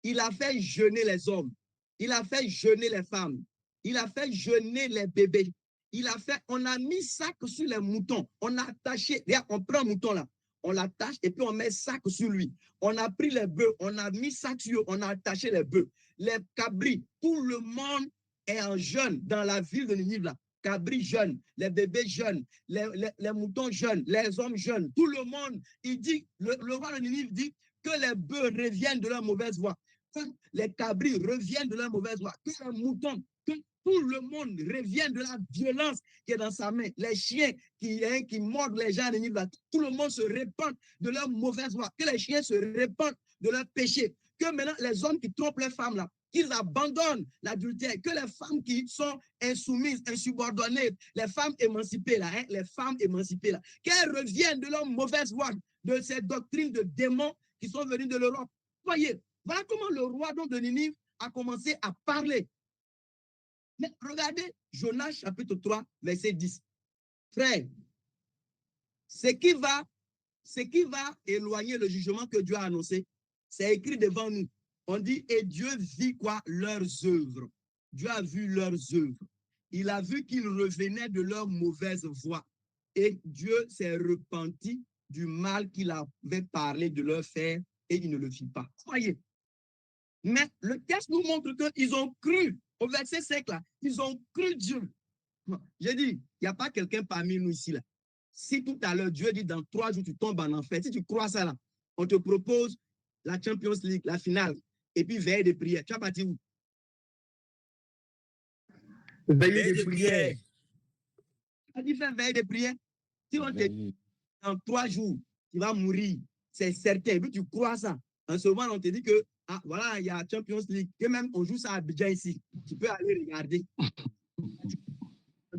Speaker 1: Il a fait jeûner les hommes. Il a fait jeûner les femmes. Il a fait jeûner les bébés. On a mis sac sur les moutons. On a attaché, regarde, on prend un mouton là, on l'attache et puis on met sac sur lui. On a pris les bœufs, on a mis sac sur eux, on a attaché les bœufs. Les cabris, tout le monde est en jeûne dans la ville de Ninive là. Cabris jeunes, les bébés jeunes, les moutons jeunes, les hommes jeunes, tout le monde, il dit, le roi de Ninive dit que les bœufs reviennent de leur mauvaise voie, que les cabris reviennent de leur mauvaise voie, que les moutons, que tout le monde revienne de la violence qui est dans sa main, les chiens qui mordent les gens à Ninive, tout le monde se répand de leur mauvaise voie, que les chiens se répandent de leur péché, que maintenant les hommes qui trompent les femmes là, qu'ils abandonnent l'adultère, que les femmes qui sont insoumises, insubordonnées, les femmes émancipées là, hein, les femmes émancipées là, qu'elles reviennent de leur mauvaise voie, de ces doctrines de démons qui sont venues de l'Europe. Voyez, voilà comment le roi de Ninive a commencé à parler. Mais regardez Jonas chapitre 3, verset 10. Frère, ce qui va ce qui va éloigner le jugement que Dieu a annoncé, c'est écrit devant nous. On dit, et Dieu vit quoi? Leurs œuvres. Dieu a vu leurs œuvres. Il a vu qu'ils revenaient de leur mauvaise voie. Et Dieu s'est repenti du mal qu'il avait parlé de leur faire et il ne le fit pas. Voyez. Mais le texte nous montre qu'ils ont cru. Au verset 5, là, ils ont cru Dieu. J'ai dit, il n'y a pas quelqu'un parmi nous ici, là. Si tout à l'heure, Dieu dit, dans 3 jours, tu tombes en enfer, si tu crois ça, là, on te propose la Champions League, la finale, et puis veille de prière. Tu vas partir où?
Speaker 3: Veille de prière.
Speaker 1: Tu as dit faire veille de prière. Si on te dit, dans 3 jours, tu vas mourir, c'est certain. Et puis tu crois ça. En ce moment, on te dit que, ah, voilà, il y a Champions League, que même on joue ça à Abidjan ici. Tu peux aller regarder.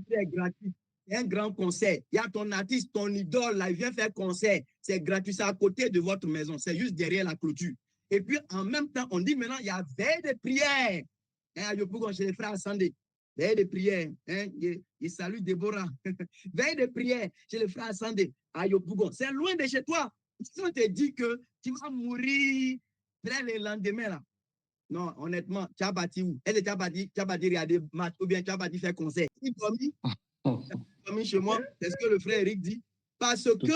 Speaker 1: C'est gratuit. C'est un grand concert. Il y a ton artiste, ton idole, là, il vient faire concert. C'est gratuit, c'est à côté de votre maison. C'est juste derrière la clôture. Et puis, en même temps, on dit maintenant, il y a veille de prière. Hein, chez les frères Sandé. Veille de prière. Hein, il salue Déborah. Veille de prière chez les frères Sandé. À Yopougon. C'est loin de chez toi. Si on te dit que tu vas mourir le lendemain, là. Non, honnêtement, tu as bâti où? Est-ce que tu as bâti regarder match ou bien tu as bâti faire concert? Si comme chez moi, c'est ce que le frère Eric dit. Parce que tu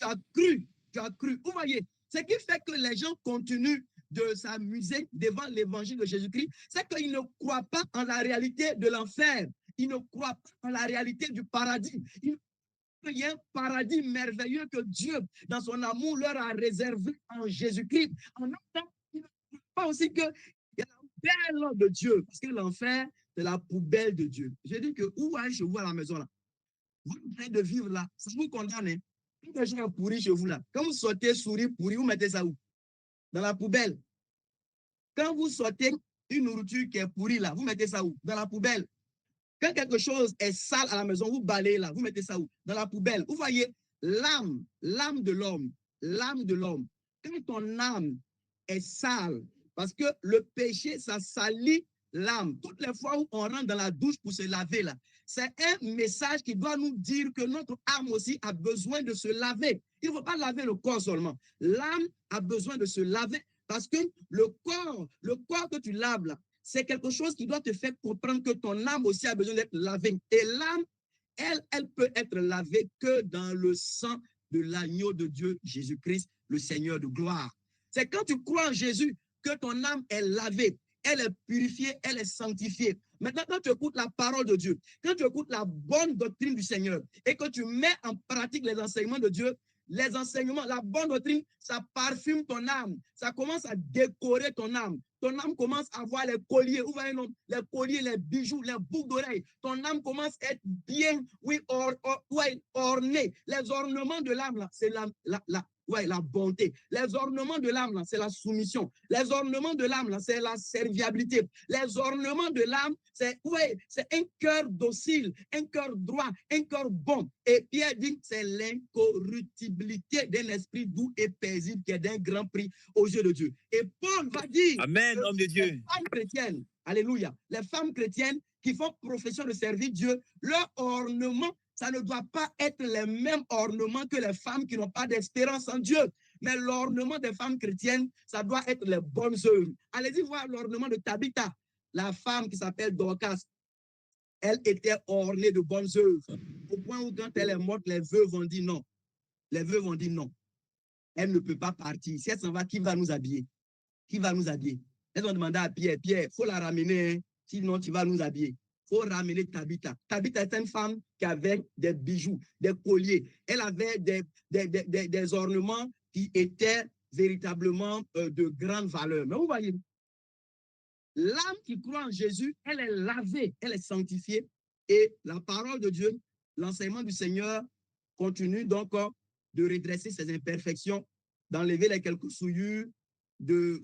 Speaker 1: as cru. Vous voyez, ce qui fait que les gens continuent de s'amuser devant l'évangile de Jésus-Christ, c'est qu'ils ne croient pas en la réalité de l'enfer. Ils ne croient pas en la réalité du paradis. Il y a un paradis merveilleux que Dieu, dans son amour, leur a réservé en Jésus-Christ. En même temps, ils ne croient pas aussi qu'il y a la poubelle de Dieu, parce que l'enfer, c'est la poubelle de Dieu. J'ai dit que où est-ce chez vous à la maison là? Vous êtes en train de vivre là, ça vous condamne. Hein? Quand les gens sont pourris chez vous là, quand vous sortez souris pourri, vous mettez ça où? Dans la poubelle. Quand vous sortez une nourriture qui est pourrie là, vous mettez ça où? Dans la poubelle. Quand quelque chose est sale à la maison, vous balayez là, vous mettez ça où? Dans la poubelle. Vous voyez, l'âme de l'homme, quand ton âme est sale, parce que le péché, ça salit l'âme. Toutes les fois où on rentre dans la douche pour se laver là, c'est un message qui doit nous dire que notre âme aussi a besoin de se laver. Il ne faut pas laver le corps seulement. L'âme a besoin de se laver parce que le corps que tu laves là, c'est quelque chose qui doit te faire comprendre que ton âme aussi a besoin d'être lavée. Et l'âme, elle peut être lavée que dans le sang de l'agneau de Dieu, Jésus-Christ, le Seigneur de gloire. C'est quand tu crois en Jésus que ton âme est lavée, elle est purifiée, elle est sanctifiée. Maintenant, quand tu écoutes la parole de Dieu, quand tu écoutes la bonne doctrine du Seigneur et que tu mets en pratique les enseignements de Dieu, les enseignements, la bonne doctrine, ça parfume ton âme. Ça commence à décorer ton âme. Ton âme commence à avoir les colliers, vous voyez, non, les colliers, les bijoux, les boucles d'oreilles. Ton âme commence à être bien, oui, ornée. Les ornements de l'âme, c'est la bonté. Les ornements de l'âme, c'est la soumission. Les ornements de l'âme, c'est la serviabilité. Les ornements de l'âme, c'est un cœur docile, un cœur droit, un cœur bon. Et Pierre dit que c'est l'incorruptibilité d'un esprit doux et paisible qui est d'un grand prix aux yeux de Dieu. Et Paul va dire,
Speaker 2: Amen, homme de Dieu.
Speaker 1: Les femmes chrétiennes, alléluia, les femmes chrétiennes qui font profession de servir Dieu, leur ornement, ça ne doit pas être les mêmes ornements que les femmes qui n'ont pas d'espérance en Dieu. Mais l'ornement des femmes chrétiennes, ça doit être les bonnes œuvres. Allez-y voir l'ornement de Tabitha, la femme qui s'appelle Dorcas. Elle était ornée de bonnes œuvres. Au point où quand elle est morte, les veuves ont dit non. Les veuves ont dit non. Elle ne peut pas partir. Si elle s'en va, qui va nous habiller? Qui va nous habiller? Elles ont demandé à Pierre, il faut la ramener, hein? Sinon tu vas nous habiller. Il faut ramener Tabitha. Tabitha est une femme qui avait des bijoux, des colliers. Elle avait des ornements qui étaient véritablement de grande valeur. Mais vous voyez, l'âme qui croit en Jésus, elle est lavée, elle est sanctifiée. Et la parole de Dieu, l'enseignement du Seigneur continue donc de redresser ses imperfections, d'enlever les quelques souillures, de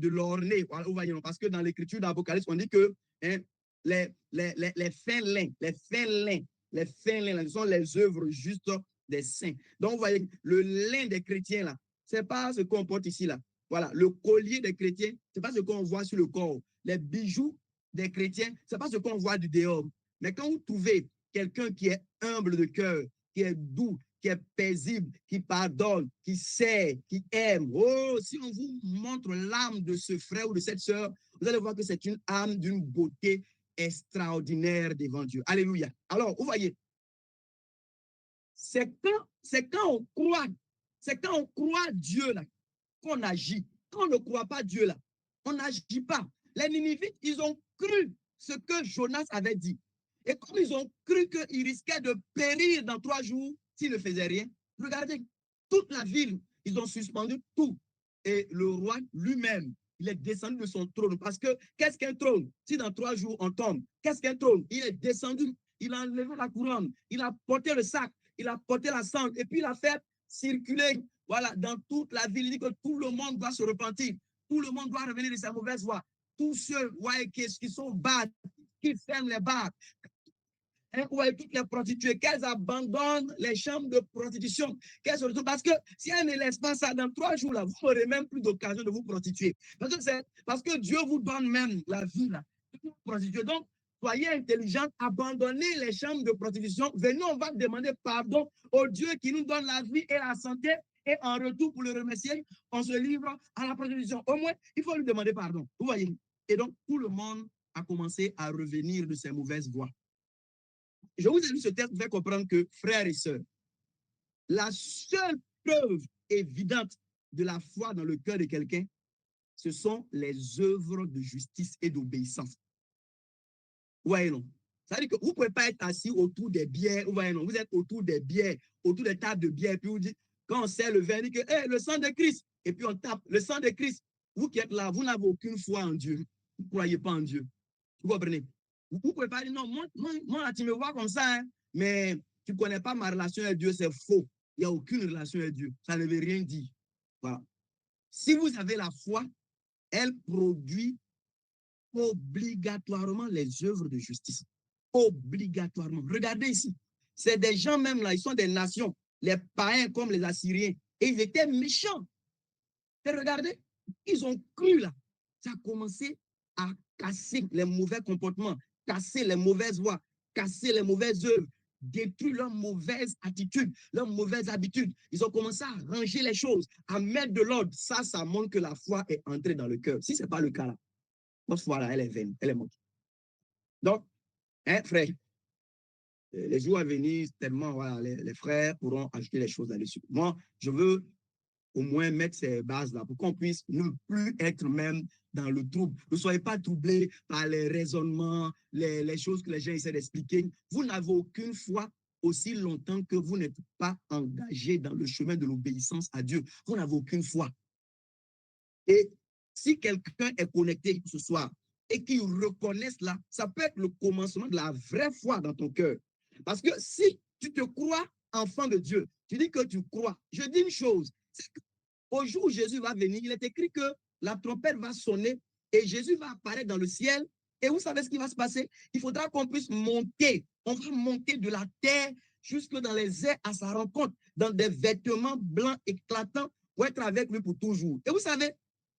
Speaker 1: l'orner. Vous voyez, parce que dans l'écriture d'Apocalypse, on dit que hein, les fins lins, ce sont les œuvres justes des saints. Donc, vous voyez, le lin des chrétiens, là, ce n'est pas ce qu'on porte ici, là. Voilà, le collier des chrétiens, ce n'est pas ce qu'on voit sur le corps. Les bijoux des chrétiens, ce n'est pas ce qu'on voit du dehors. Mais quand vous trouvez quelqu'un qui est humble de cœur, qui est doux, qui est paisible, qui pardonne, qui sait, qui aime. Oh, si on vous montre l'âme de ce frère ou de cette sœur, vous allez voir que c'est une âme d'une beauté extraordinaire devant Dieu. Alléluia. Alors, vous voyez, c'est quand on croit Dieu là, qu'on agit. Quand on ne croit pas Dieu là, on n'agit pas. Les Ninivites, ils ont cru ce que Jonas avait dit. Et comme ils ont cru qu'ils risquaient de périr dans 3 jours s'ils ne faisaient rien, regardez, toute la ville, ils ont suspendu tout. Et le roi lui-même, il est descendu de son trône. Parce que qu'est-ce qu'un trône? Si dans 3 jours on tombe, qu'est-ce qu'un trône? Il est descendu, il a enlevé la couronne, il a porté le sac, il a porté la cendre, et puis il a fait circuler, voilà, dans toute la ville. Il dit que tout le monde doit se repentir, tout le monde doit revenir de sa mauvaise voie. Tous ceux ouais, qui sont bas, qui ferment les bars, ouais, toutes les prostituées, qu'elles abandonnent les chambres de prostitution, qu'elles se retrouvent, parce que si elles ne laissent pas ça dans 3 jours, là, vous n'aurez même plus d'occasion de vous prostituer. Parce que Dieu vous donne même la vie, là, de vous prostituer. Donc, soyez intelligents, abandonnez les chambres de prostitution. Venez, on va demander pardon au Dieu qui nous donne la vie et la santé. Et en retour, pour le remercier, on se livre à la prostitution. Au moins, il faut lui demander pardon. Vous voyez? Et donc, tout le monde a commencé à revenir de ses mauvaises voies. Je vous ai lu ce texte pour faire comprendre que, frères et sœurs, la seule preuve évidente de la foi dans le cœur de quelqu'un, ce sont les œuvres de justice et d'obéissance. Ouais, non. Ça veut dire que vous ne pouvez pas être assis autour des bières, ouais, non. Vous êtes autour des bières, autour des tables de bière, puis vous dites, quand on sert le vin, on dit que hey, le sang de Christ, et puis on tape le sang de Christ. Vous qui êtes là, vous n'avez aucune foi en Dieu. Vous ne croyez pas en Dieu. Vous comprenez? Vous ne pouvez pas dire, non, moi, tu me vois comme ça, hein, mais tu ne connais pas ma relation avec Dieu, c'est faux. Il n'y a aucune relation avec Dieu. Ça ne veut rien dire. Voilà. Si vous avez la foi, elle produit obligatoirement les œuvres de justice. Obligatoirement. Regardez ici. C'est des gens même là, ils sont des nations, les païens comme les Assyriens, et ils étaient méchants. Et regardez, ils ont cru là. Ça a commencé à casser les mauvais comportements, casser les mauvaises voies, casser les mauvaises œuvres, détruire leurs mauvaises attitudes, leurs mauvaises habitudes. Ils ont commencé à ranger les choses, à mettre de l'ordre. Ça montre que la foi est entrée dans le cœur. Si ce n'est pas le cas là, notre foi là, elle est vaine, elle est morte. Donc, hein, frère, les jours à venir, tellement, voilà, les frères pourront ajouter les choses là-dessus. Moi, je veux au moins mettre ces bases-là pour qu'on puisse ne plus être même dans le trouble. Ne soyez pas troublés par les raisonnements, les choses que les gens essaient d'expliquer. Vous n'avez aucune foi aussi longtemps que vous n'êtes pas engagé dans le chemin de l'obéissance à Dieu. Vous n'avez aucune foi. Et si quelqu'un est connecté ce soir et qu'il reconnaisse là, ça peut être le commencement de la vraie foi dans ton cœur. Parce que si tu te crois enfant de Dieu, tu dis que tu crois. Je dis une chose, c'est qu'au jour où Jésus va venir, il est écrit que la trompette va sonner et Jésus va apparaître dans le ciel. Et vous savez ce qui va se passer? Il faudra qu'on puisse monter. On va monter de la terre jusque dans les airs à sa rencontre, dans des vêtements blancs éclatants pour être avec lui pour toujours. Et vous savez,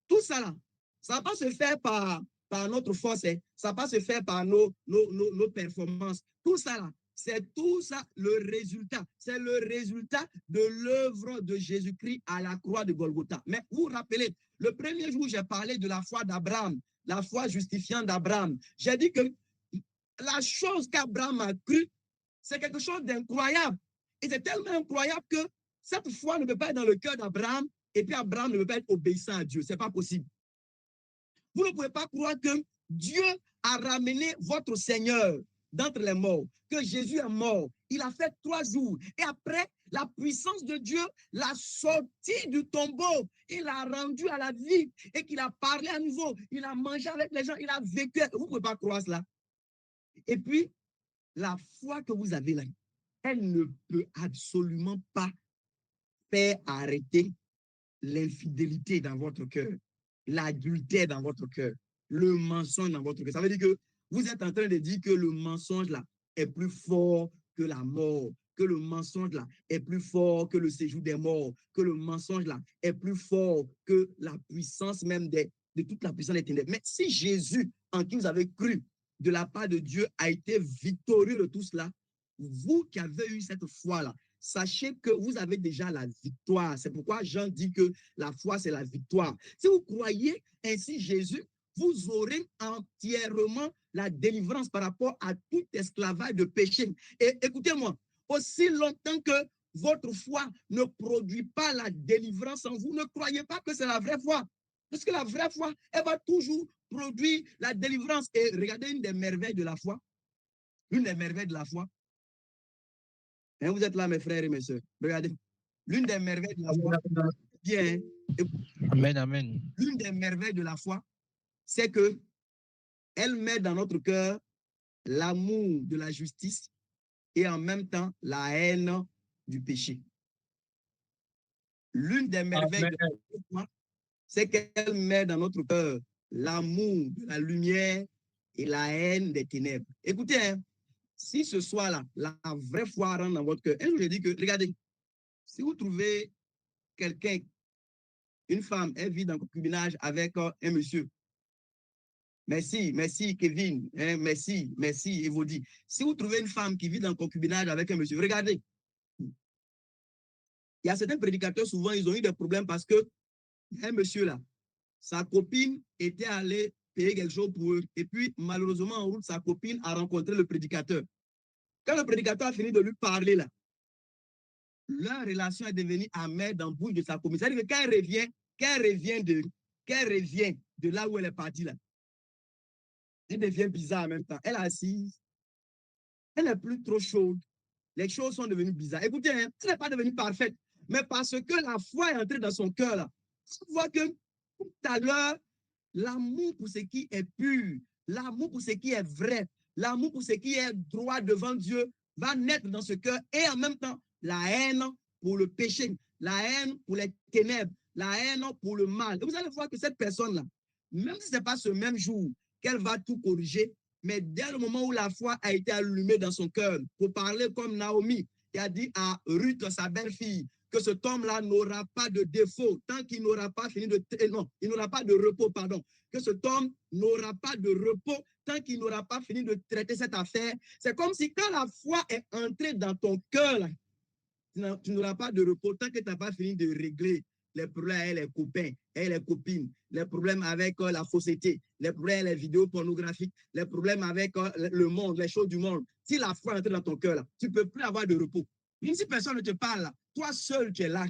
Speaker 1: tout ça là, ça ne va pas se faire par notre force, hein. Ça ne va pas se faire par nos performances. Tout ça là, c'est tout ça le résultat. C'est le résultat de l'œuvre de Jésus-Christ à la croix de Golgotha. Mais vous vous rappelez, le premier jour, j'ai parlé de la foi d'Abraham, la foi justifiante d'Abraham. J'ai dit que la chose qu'Abraham a cru, c'est quelque chose d'incroyable. Et c'est tellement incroyable que cette foi ne peut pas être dans le cœur d'Abraham et puis Abraham ne peut pas être obéissant à Dieu. Ce n'est pas possible. Vous ne pouvez pas croire que Dieu a ramené votre Seigneur d'entre les morts, que Jésus est mort. Il a fait 3 jours. Et après, la puissance de Dieu l'a sorti du tombeau. Il l'a rendu à la vie et qu'il a parlé à nouveau. Il a mangé avec les gens. Il a vécu. Vous ne pouvez pas croire cela. Et puis, la foi que vous avez là, elle ne peut absolument pas faire arrêter l'infidélité dans votre cœur, l'adultère dans votre cœur, le mensonge dans votre cœur. Ça veut dire que vous êtes en train de dire que le mensonge là est plus fort que la mort, que le mensonge là est plus fort que le séjour des morts, que le mensonge là est plus fort que la puissance même de toute la puissance des ténèbres. Mais si Jésus, en qui vous avez cru, de la part de Dieu, a été victorieux de tout cela, vous qui avez eu cette foi-là, sachez que vous avez déjà la victoire. C'est pourquoi Jean dit que la foi, c'est la victoire. Si vous croyez ainsi Jésus, vous aurez entièrement la délivrance par rapport à tout esclavage de péché. Et écoutez-moi, aussi longtemps que votre foi ne produit pas la délivrance en vous, ne croyez pas que c'est la vraie foi. Parce que la vraie foi, elle va toujours produire la délivrance. Et regardez une des merveilles de la foi. L'une des merveilles de la foi. Hein, vous êtes là, mes frères et mes soeurs. Regardez. L'une des merveilles de la foi. Bien.
Speaker 4: Amen, amen.
Speaker 1: L'une des merveilles de la foi, c'est que elle met dans notre cœur l'amour de la justice et en même temps la haine du péché. L'une des merveilles de la foi, c'est qu'elle met dans notre cœur l'amour de la lumière et la haine des ténèbres. Écoutez, hein, si ce soir-là, la vraie foi rentre dans votre cœur, et je vous dis que, regardez, si vous trouvez quelqu'un, une femme, elle vit dans le concubinage avec un monsieur. Merci Kevin, hein, merci Evody. Si vous trouvez une femme qui vit dans le concubinage avec un monsieur, regardez, il y a certains prédicateurs, souvent, ils ont eu des problèmes parce que un monsieur là, sa copine était allée payer quelque chose pour eux. Et puis, malheureusement, en route, sa copine a rencontré le prédicateur. Quand le prédicateur a fini de lui parler là, leur relation est devenue amère dans le bouche de sa copine. C'est-à-dire que quand elle revient de là où elle est partie là, elle devient bizarre en même temps. Elle est assise, elle n'est plus trop chaude. Les choses sont devenues bizarres. Écoutez, hein, elle n'est pas devenue parfaite, mais parce que la foi est entrée dans son cœur là. On voit que tout à l'heure, l'amour pour ce qui est pur, l'amour pour ce qui est vrai, l'amour pour ce qui est droit devant Dieu va naître dans ce cœur et en même temps, la haine pour le péché, la haine pour les ténèbres, la haine pour le mal. Et vous allez voir que cette personne-là, même si ce n'est pas ce même jour qu'elle va tout corriger, mais dès le moment où la foi a été allumée dans son cœur, pour parler comme Naomi, qui a dit à Ruth, sa belle-fille, que cet homme-là n'aura pas de défaut tant qu'il n'aura pas fini de... Non, il n'aura pas de repos, pardon. Que cet homme n'aura pas de repos tant qu'il n'aura pas fini de traiter cette affaire. C'est comme si quand la foi est entrée dans ton cœur, tu n'auras pas de repos tant que tu n'as pas fini de régler les problèmes avec les copains et les copines, les problèmes avec la fausseté, les problèmes avec les vidéos pornographiques, les problèmes avec le monde, les choses du monde. Si la foi est entrée dans ton cœur, là, tu ne peux plus avoir de repos. Même si personne ne te parle, là, toi seul tu es là,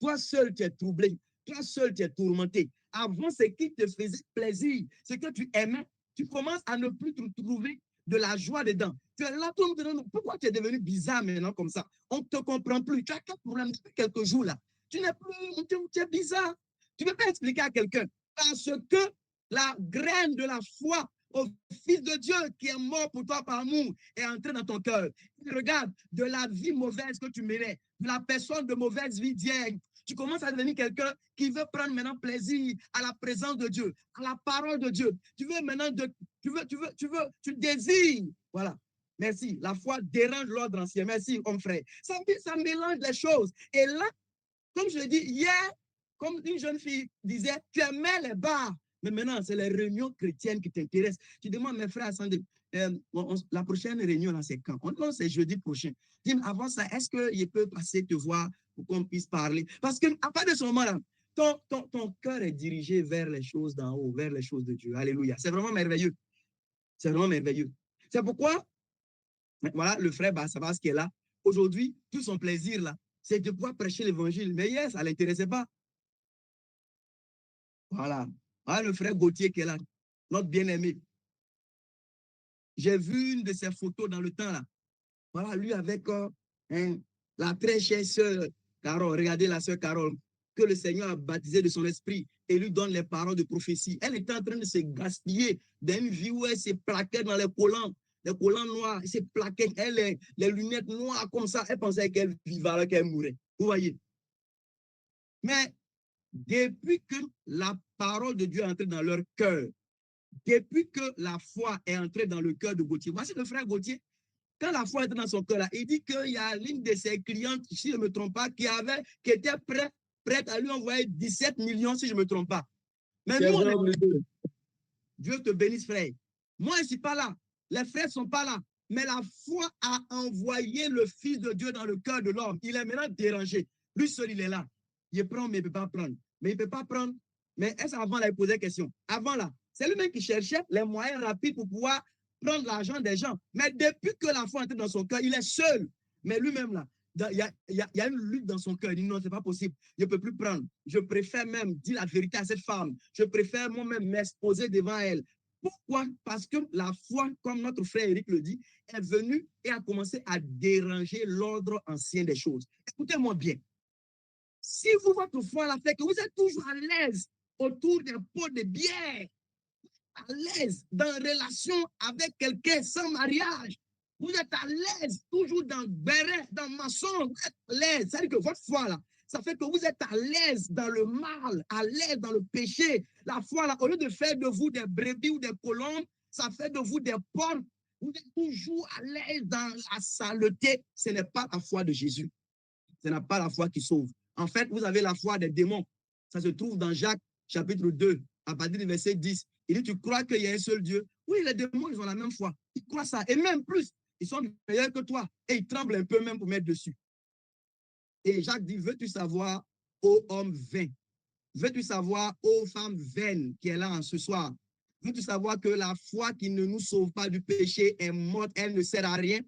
Speaker 1: toi seul tu es troublé, toi seul tu es tourmenté. Avant, ce qui te faisait plaisir, ce que tu aimais, tu commences à ne plus te trouver de la joie dedans. Tu es là, tout le monde te dit, pourquoi tu es devenu bizarre maintenant comme ça? On ne te comprend plus. Tu as quel problème depuis quelques jours là? Tu n'es plus, tu es bizarre. Tu ne peux pas expliquer à quelqu'un parce que la graine de la foi au Fils de Dieu qui est mort pour toi par amour est entrée dans ton cœur. Regarde, de la vie mauvaise que tu menais, de la personne de mauvaise vie d'hier, tu commences à devenir quelqu'un qui veut prendre maintenant plaisir à la présence de Dieu, à la parole de Dieu. Tu veux maintenant, tu désires. Voilà. Merci. La foi dérange l'ordre ancien. Merci, homme frère. Ça mélange les choses. Et là, comme je l'ai dit hier, comme une jeune fille disait, tu aimais les bars. Mais maintenant, c'est les réunions chrétiennes qui t'intéressent. Tu demandes, mes frères, la prochaine réunion, c'est quand? Non, c'est jeudi prochain. Dis, avant ça, est-ce qu'il peut passer te voir pour qu'on puisse parler? Parce qu'à partir de ce moment-là, ton cœur est dirigé vers les choses d'en haut, vers les choses de Dieu. Alléluia. C'est vraiment merveilleux. C'est vraiment merveilleux. C'est pourquoi, voilà, le frère Bassabas qui est là, aujourd'hui, tout son plaisir, là, c'est de pouvoir prêcher l'évangile. Mais hier, ça ne l'intéressait pas. Voilà. Ah, le frère Gauthier qui est là, notre bien-aimé. J'ai vu une de ses photos dans le temps, là. Voilà, lui avec la très chère sœur Carole. Regardez la sœur Carole, que le Seigneur a baptisée de son esprit et lui donne les paroles de prophétie. Elle était en train de se gaspiller dans une vie où elle se plaquait dans les collants noirs, elle se plaquait, elle, les lunettes noires comme ça. Elle pensait qu'elle vivait alors qu'elle mourait. Vous voyez? Mais depuis que la parole de Dieu est entrée dans leur cœur, depuis que la foi est entrée dans le cœur de Gauthier, voici le frère Gauthier, quand la foi est entrée dans son cœur, là, il dit qu'il y a l'une de ses clientes, si je ne me trompe pas, qui était prête à lui envoyer 17 millions, si je ne me trompe pas. Mais nous, Dieu te bénisse, frère. Moi, je ne suis pas là. Les frères ne sont pas là. Mais la foi a envoyé le Fils de Dieu dans le cœur de l'homme. Il est maintenant dérangé. Lui seul, il est là. Il prend, mais il ne peut pas prendre. Mais il ne peut pas prendre. Mais est-ce avant, là, il posait question? Avant, là, c'est lui-même qui cherchait les moyens rapides pour pouvoir prendre l'argent des gens. Mais depuis que la foi est entrée dans son cœur, il est seul. Mais lui-même, là, il y a une lutte dans son cœur. Il dit non, ce n'est pas possible. Je ne peux plus prendre. Je préfère même dire la vérité à cette femme. Je préfère moi-même m'exposer devant elle. Pourquoi? Parce que la foi, comme notre frère Eric le dit, est venue et a commencé à déranger l'ordre ancien des choses. Écoutez-moi bien. Si vous, votre foi l'a fait que vous êtes toujours à l'aise autour des pots de bière, à l'aise dans relation avec quelqu'un sans mariage, vous êtes à l'aise toujours dans béret, dans mensonge, vous êtes à l'aise. C'est-à-dire que votre foi là, ça fait que vous êtes à l'aise dans le mal, à l'aise dans le péché. La foi là, au lieu de faire de vous des brebis ou des colombes, ça fait de vous des porcs. Vous êtes toujours à l'aise dans la saleté. Ce n'est pas la foi de Jésus. Ce n'est pas la foi qui sauve. En fait, vous avez la foi des démons. Ça se trouve dans Jacques chapitre 2, à partir du verset 10. Il dit, tu crois qu'il y a un seul Dieu? Oui, les démons, ils ont la même foi. Ils croient ça. Et même plus, ils sont meilleurs que toi. Et ils tremblent un peu même pour mettre dessus. Et Jacques dit, veux-tu savoir, ô homme vain? Veux-tu savoir, ô femme vaine qui est là ce soir? Veux-tu savoir que la foi qui ne nous sauve pas du péché est morte, elle ne sert à rien?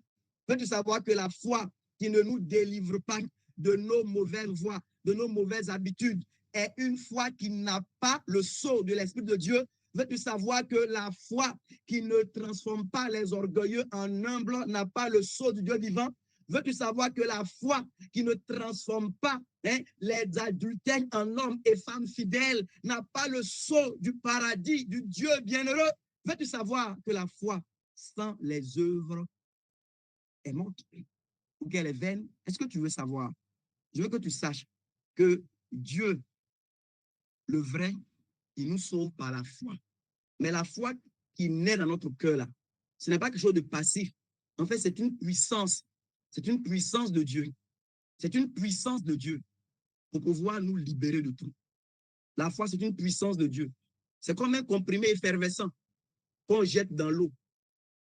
Speaker 1: Veux-tu savoir que la foi qui ne nous délivre pas de nos mauvaises voies, de nos mauvaises habitudes, est une foi qui n'a pas le sceau de l'Esprit de Dieu? Veux-tu savoir que la foi qui ne transforme pas les orgueilleux en humbles n'a pas le sceau du Dieu vivant? Veux-tu savoir que la foi qui ne transforme pas les adultères en hommes et femmes fidèles n'a pas le sceau du paradis, du Dieu bienheureux? Veux-tu savoir que la foi sans les œuvres est morte ou qu'elle est vaine? Est-ce que tu veux savoir? Je veux que tu saches que Dieu, le vrai, il nous sauve par la foi. Mais la foi qui naît dans notre cœur, là, ce n'est pas quelque chose de passif. En fait, c'est une puissance. C'est une puissance de Dieu. C'est une puissance de Dieu pour pouvoir nous libérer de tout. La foi, c'est une puissance de Dieu. C'est comme un comprimé effervescent qu'on jette dans l'eau.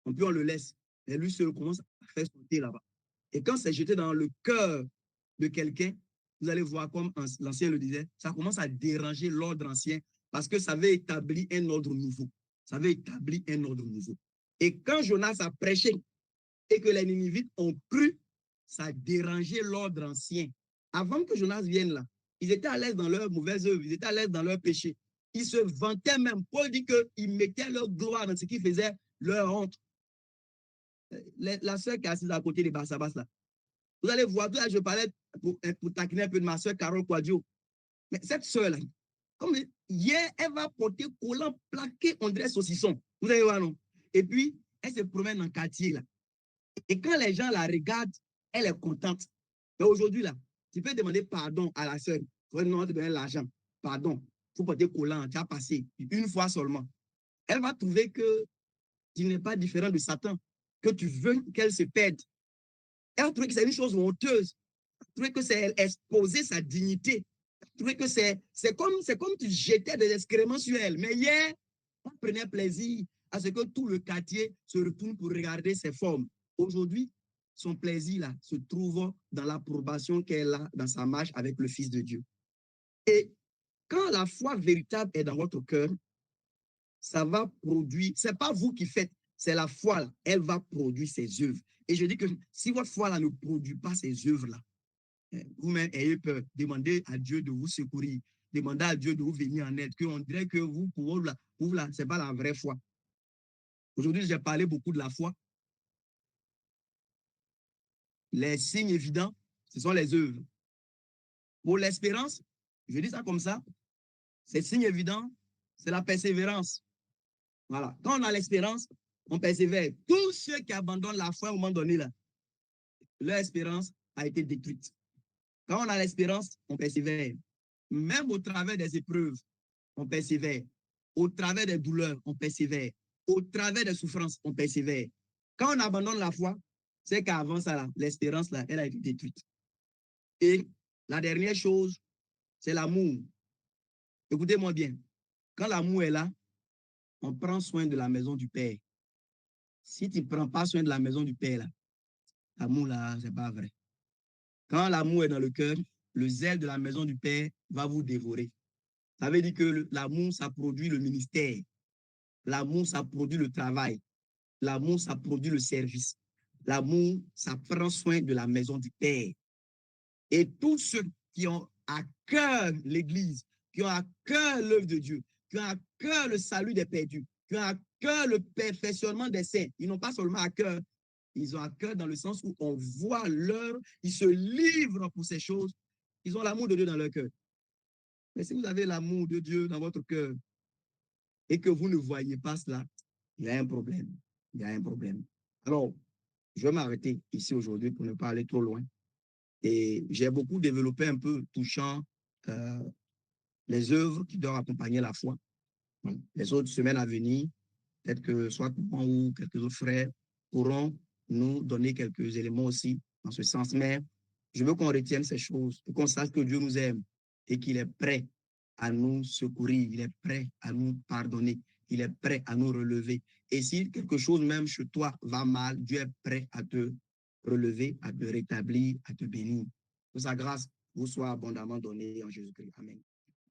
Speaker 1: Puis on le laisse. Et lui seul commence à faire sauter là-bas. Et quand c'est jeté dans le cœur de quelqu'un, vous allez voir, comme l'ancien le disait, ça commence à déranger l'ordre ancien parce que ça avait établi un ordre nouveau. Ça avait établi un ordre nouveau. Et quand Jonas a prêché et que les Ninivites ont cru, ça a dérangé l'ordre ancien. Avant que Jonas vienne là, ils étaient à l'aise dans leurs mauvaises œuvres, ils étaient à l'aise dans leurs péchés. Ils se vantaient même. Paul dit qu'ils mettaient leur gloire dans ce qu'ils faisaient, leur honte. La sœur qui est assise à côté de Barsabas là, vous allez voir, là, je parlais pour taquiner un peu de ma sœur Carole Quadio. Mais cette sœur-là, comme hier, elle va porter collant plaqué, on dirait saucisson. Vous allez voir, non? Et puis, elle se promène dans le quartier, là. Et quand les gens la regardent, elle est contente. Mais aujourd'hui, là, tu peux demander pardon à la sœur. Tu vas te donner l'argent. Pardon. Il faut porter collant, tu as passé. Une fois seulement. Elle va trouver que tu n'es pas différent de Satan, que tu veux qu'elle se perde. Elle va trouver que c'est une chose honteuse. Elle va trouver que c'est exposer sa dignité. Elle va trouver que c'est comme tu jetais des excréments sur elle. Mais hier, on prenait plaisir à ce que tout le quartier se retourne pour regarder ses formes. Aujourd'hui, son plaisir là se trouve dans l'approbation qu'elle a dans sa marche avec le Fils de Dieu. Et quand la foi véritable est dans votre cœur, ça va produire, c'est pas vous qui faites, c'est la foi là, elle va produire ses œuvres. Et je dis que si votre foi là ne produit pas ces œuvres là, vous-même ayez peur, demandez à Dieu de vous secourir, demandez à Dieu de vous venir en aide, qu'on dirait que vous, pour vous là, c'est pas la vraie foi. Aujourd'hui, j'ai parlé beaucoup de la foi. Les signes évidents, ce sont les œuvres. Pour l'espérance, je dis ça comme ça, ces signes évidents, c'est la persévérance. Voilà. Quand on a l'espérance, on persévère. Tous ceux qui abandonnent la foi à un moment donné, là, leur espérance a été détruite. Quand on a l'espérance, on persévère. Même au travers des épreuves, on persévère. Au travers des douleurs, on persévère. Au travers des souffrances, on persévère. Quand on abandonne la foi, c'est qu'avant ça, l'espérance, là, elle a été détruite. Et la dernière chose, c'est l'amour. Écoutez-moi bien. Quand l'amour est là, on prend soin de la maison du Père. Si tu ne prends pas soin de la maison du Père, l'amour, là, ce n'est pas vrai. Quand l'amour est dans le cœur, le zèle de la maison du Père va vous dévorer. Ça veut dire que l'amour, ça produit le ministère. L'amour, ça produit le travail. L'amour, ça produit le service. L'amour, ça prend soin de la maison du Père. Et tous ceux qui ont à cœur l'Église, qui ont à cœur l'œuvre de Dieu, qui ont à cœur le salut des perdus, qui ont à cœur le perfectionnement des saints, ils n'ont pas seulement à cœur, ils ont à cœur dans le sens où on voit l'œuvre, ils se livrent pour ces choses, ils ont l'amour de Dieu dans leur cœur. Mais si vous avez l'amour de Dieu dans votre cœur et que vous ne voyez pas cela, il y a un problème. Il y a un problème. Alors, je vais m'arrêter ici aujourd'hui pour ne pas aller trop loin. Et j'ai beaucoup développé un peu touchant les œuvres qui doivent accompagner la foi. Les autres semaines à venir, peut-être que soit moi ou quelques autres frères pourront nous donner quelques éléments aussi dans ce sens. Mais je veux qu'on retienne ces choses, qu'on sache que Dieu nous aime et qu'il est prêt à nous secourir, il est prêt à nous pardonner, il est prêt à nous relever. Et si quelque chose même chez toi va mal, Dieu est prêt à te relever, à te rétablir, à te bénir. Que sa grâce vous soit abondamment donnée en Jésus-Christ. Amen.